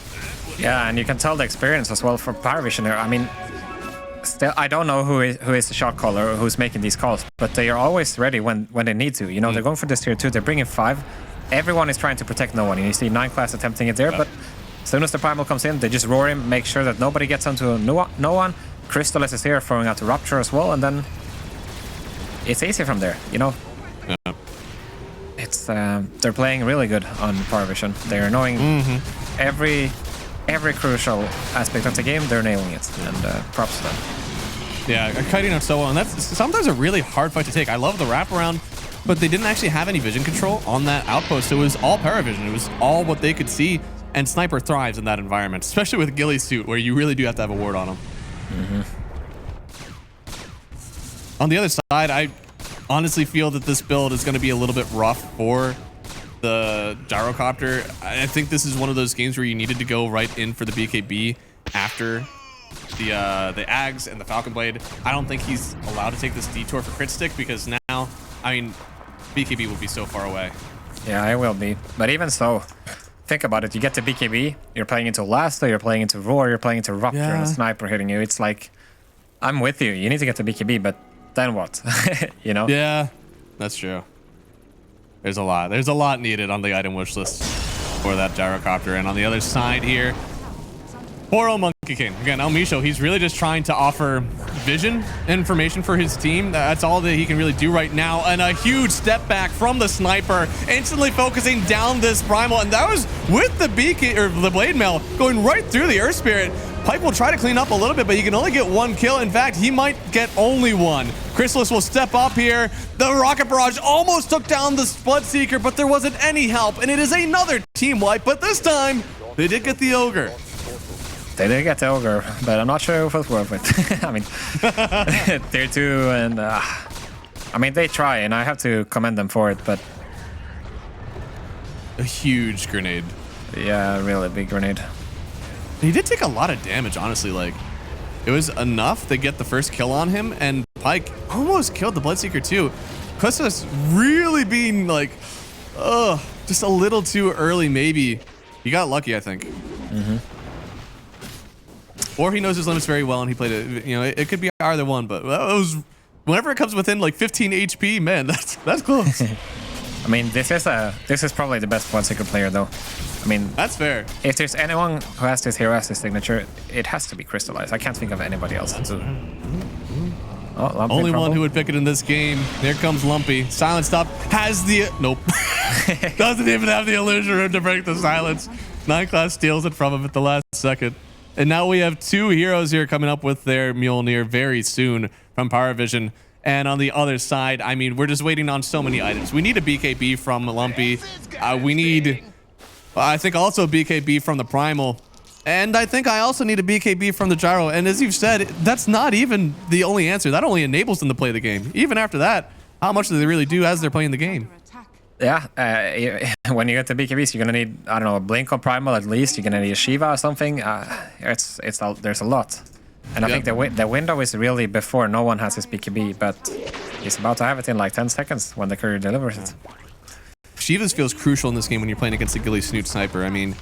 Yeah, and you can tell the experience as well for PARIVISION here. I mean, still, I don't know who is the shot caller or who's making these calls, but they are always ready when they need to. You know, they're going for this tier 2. They're bringing 5. Everyone is trying to protect no one. And you see 9 class attempting it there, but as soon as the Primal comes in, they just roar him, make sure that nobody gets onto no one. Crystallis is here, throwing out the Rupture as well, and then it's easy from there, you know. Yeah. It's they're playing really good on PARIVISION. They're knowing every crucial aspect of the game. They're nailing it, and props to them. Yeah, kiting out so well, and that's sometimes a really hard fight to take. I love the wraparound, but they didn't actually have any vision control on that outpost. It was all PARIVISION. It was all what they could see, and Sniper thrives in that environment, especially with Gilly's suit, where you really do have to have a ward on him. On the other side, I honestly feel that this build is going to be a little bit rough for the Gyrocopter. I think this is one of those games where you needed to go right in for the BKB after the Ags and the Falcon Blade. I don't think he's allowed to take this detour for Crit Stick because now, I mean, BKB will be so far away. Yeah, it will be. But even so, think about it. You get to BKB, you're playing into Lasto, you're playing into Roar, you're playing into Rupture, and a Sniper hitting you. It's like, I'm with you. You need to get to BKB, but then what? You know? Yeah, that's true. There's a lot needed on the item wish list for that Gyrocopter. And on the other side here, poor old Monkey King. Again, El Misho, he's really just trying to offer vision information for his team. That's all that he can really do right now. And a huge step back from the Sniper, instantly focusing down this Primal. And that was with the BK, or the Blade Mail, going right through the Earth Spirit. Pyke will try to clean up a little bit, but he can only get 1 kill. In fact, he might get only 1. Chrysalis will step up here. The Rocket Barrage almost took down the Bloodseeker, but there wasn't any help. And it is another team wipe, but this time, they did get the Ogre. They did get the ogre, but I'm not sure if it's worth it. I mean, tier 2 and I mean, they try, and I have to commend them for it, but A huge grenade. yeah, really big grenade. He did take a lot of damage, honestly. Like, it was enough to get the first kill on him, and Pyke almost killed the Bloodseeker too. Kusa's really being like, just a little too early, maybe. He got lucky, I think. Or he knows his limits very well, and he played it. You know, it could be either one, but that was, whenever it comes within like 15 HP, man, that's close. I mean, this is probably the best Bloodseeker player, though. I mean, That's fair. if there's anyone who has this hero as his signature, it has to be Crystallized. I can't think of anybody else. Oh, Lumpy Only crumble. one who would pick it in this game. Here comes Lumpy. Silent stop has the nope. Doesn't even have the illusion room to break the silence. 9 class steals it from him at the last second. And now we have 2 heroes here coming up with their Mjolnir very soon from PARIVISION. And on the other side, I mean, we're just waiting on so many items. We need a BKB from Lumpy. We need, I think, also a BKB from the Primal. And I think I also need a BKB from the Gyro. And as you've said, that's not even the only answer. That only enables them to play the game. Even after that, how much do they really do as they're playing the game? Attack. Yeah, when you get the BKBs, you're gonna need, I don't know, a Blink on Primal at least. You're gonna need a Shiva or something. There's a lot. And I think the window is really before no one has his BKB, but he's about to have it in like 10 seconds when the courier delivers it. Shiva's feels crucial in this game when you're playing against a Ghillie Snoot sniper. I mean,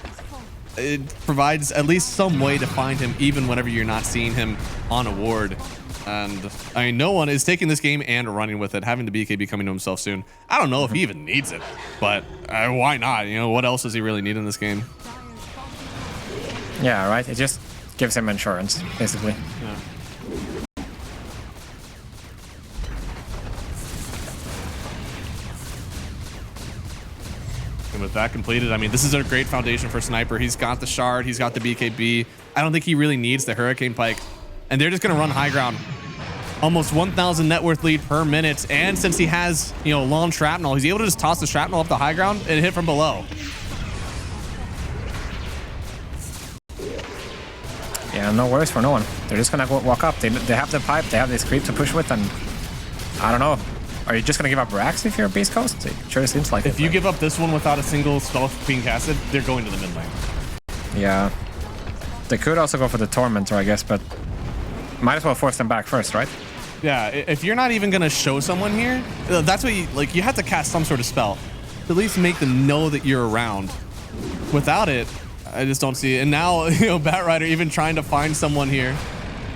it provides at least some way to find him even whenever you're not seeing him on a ward. And I mean, no one is taking this game and running with it, having the BKB coming to himself soon. I don't know if he even needs it, but why not? You know, what else does he really need in this game? Yeah, right. It just gives him insurance, basically. Yeah. And with that completed, I mean, this is a great foundation for Sniper. He's got the shard, he's got the BKB. I don't think he really needs the Hurricane Pike. And they're just going to run high ground. Almost 1,000 net worth lead per minute. And since he has, you know, long shrapnel, he's able to just toss the shrapnel up the high ground and hit from below. Yeah, no worries for no one. They're just gonna go walk up. They have the pipe, they have this creep to push with, and I don't know. Are you just gonna give up racks if you're a Beast Coast? It sure seems like If you give up this one without a single stealth being casted, they're going to the mid lane. Yeah. They could also go for the Tormentor, I guess, but might as well force them back first, right? Yeah, if you're not even gonna show someone here, that's what you have to cast some sort of spell to at least make them know that you're around. Without it, I just don't see it. And now, you know, Batrider even trying to find someone here.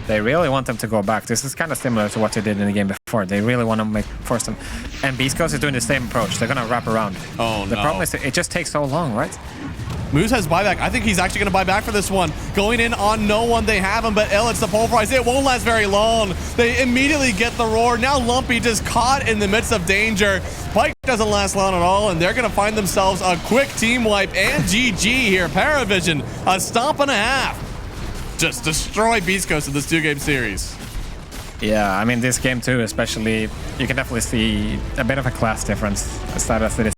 They really want them to go back. This is kind of similar to what they did in the game before. They really want to force them. And Beast Coast is doing the same approach. They're gonna wrap around. Oh, The no. problem is it just takes so long, right? Moose has buyback. I think he's actually going to buy back for this one. Going in on no one. They have him, but it's the pulverize. It won't last very long. They immediately get the roar. Now Lumpy just caught in the midst of danger. Pyke doesn't last long at all, and they're going to find themselves a quick team wipe and GG here. PARIVISION, a stomp and a half. Just destroy Beast Coast in this 2-game series. Yeah, I mean, this game too, especially, you can definitely see a bit of a class difference. As sad as it is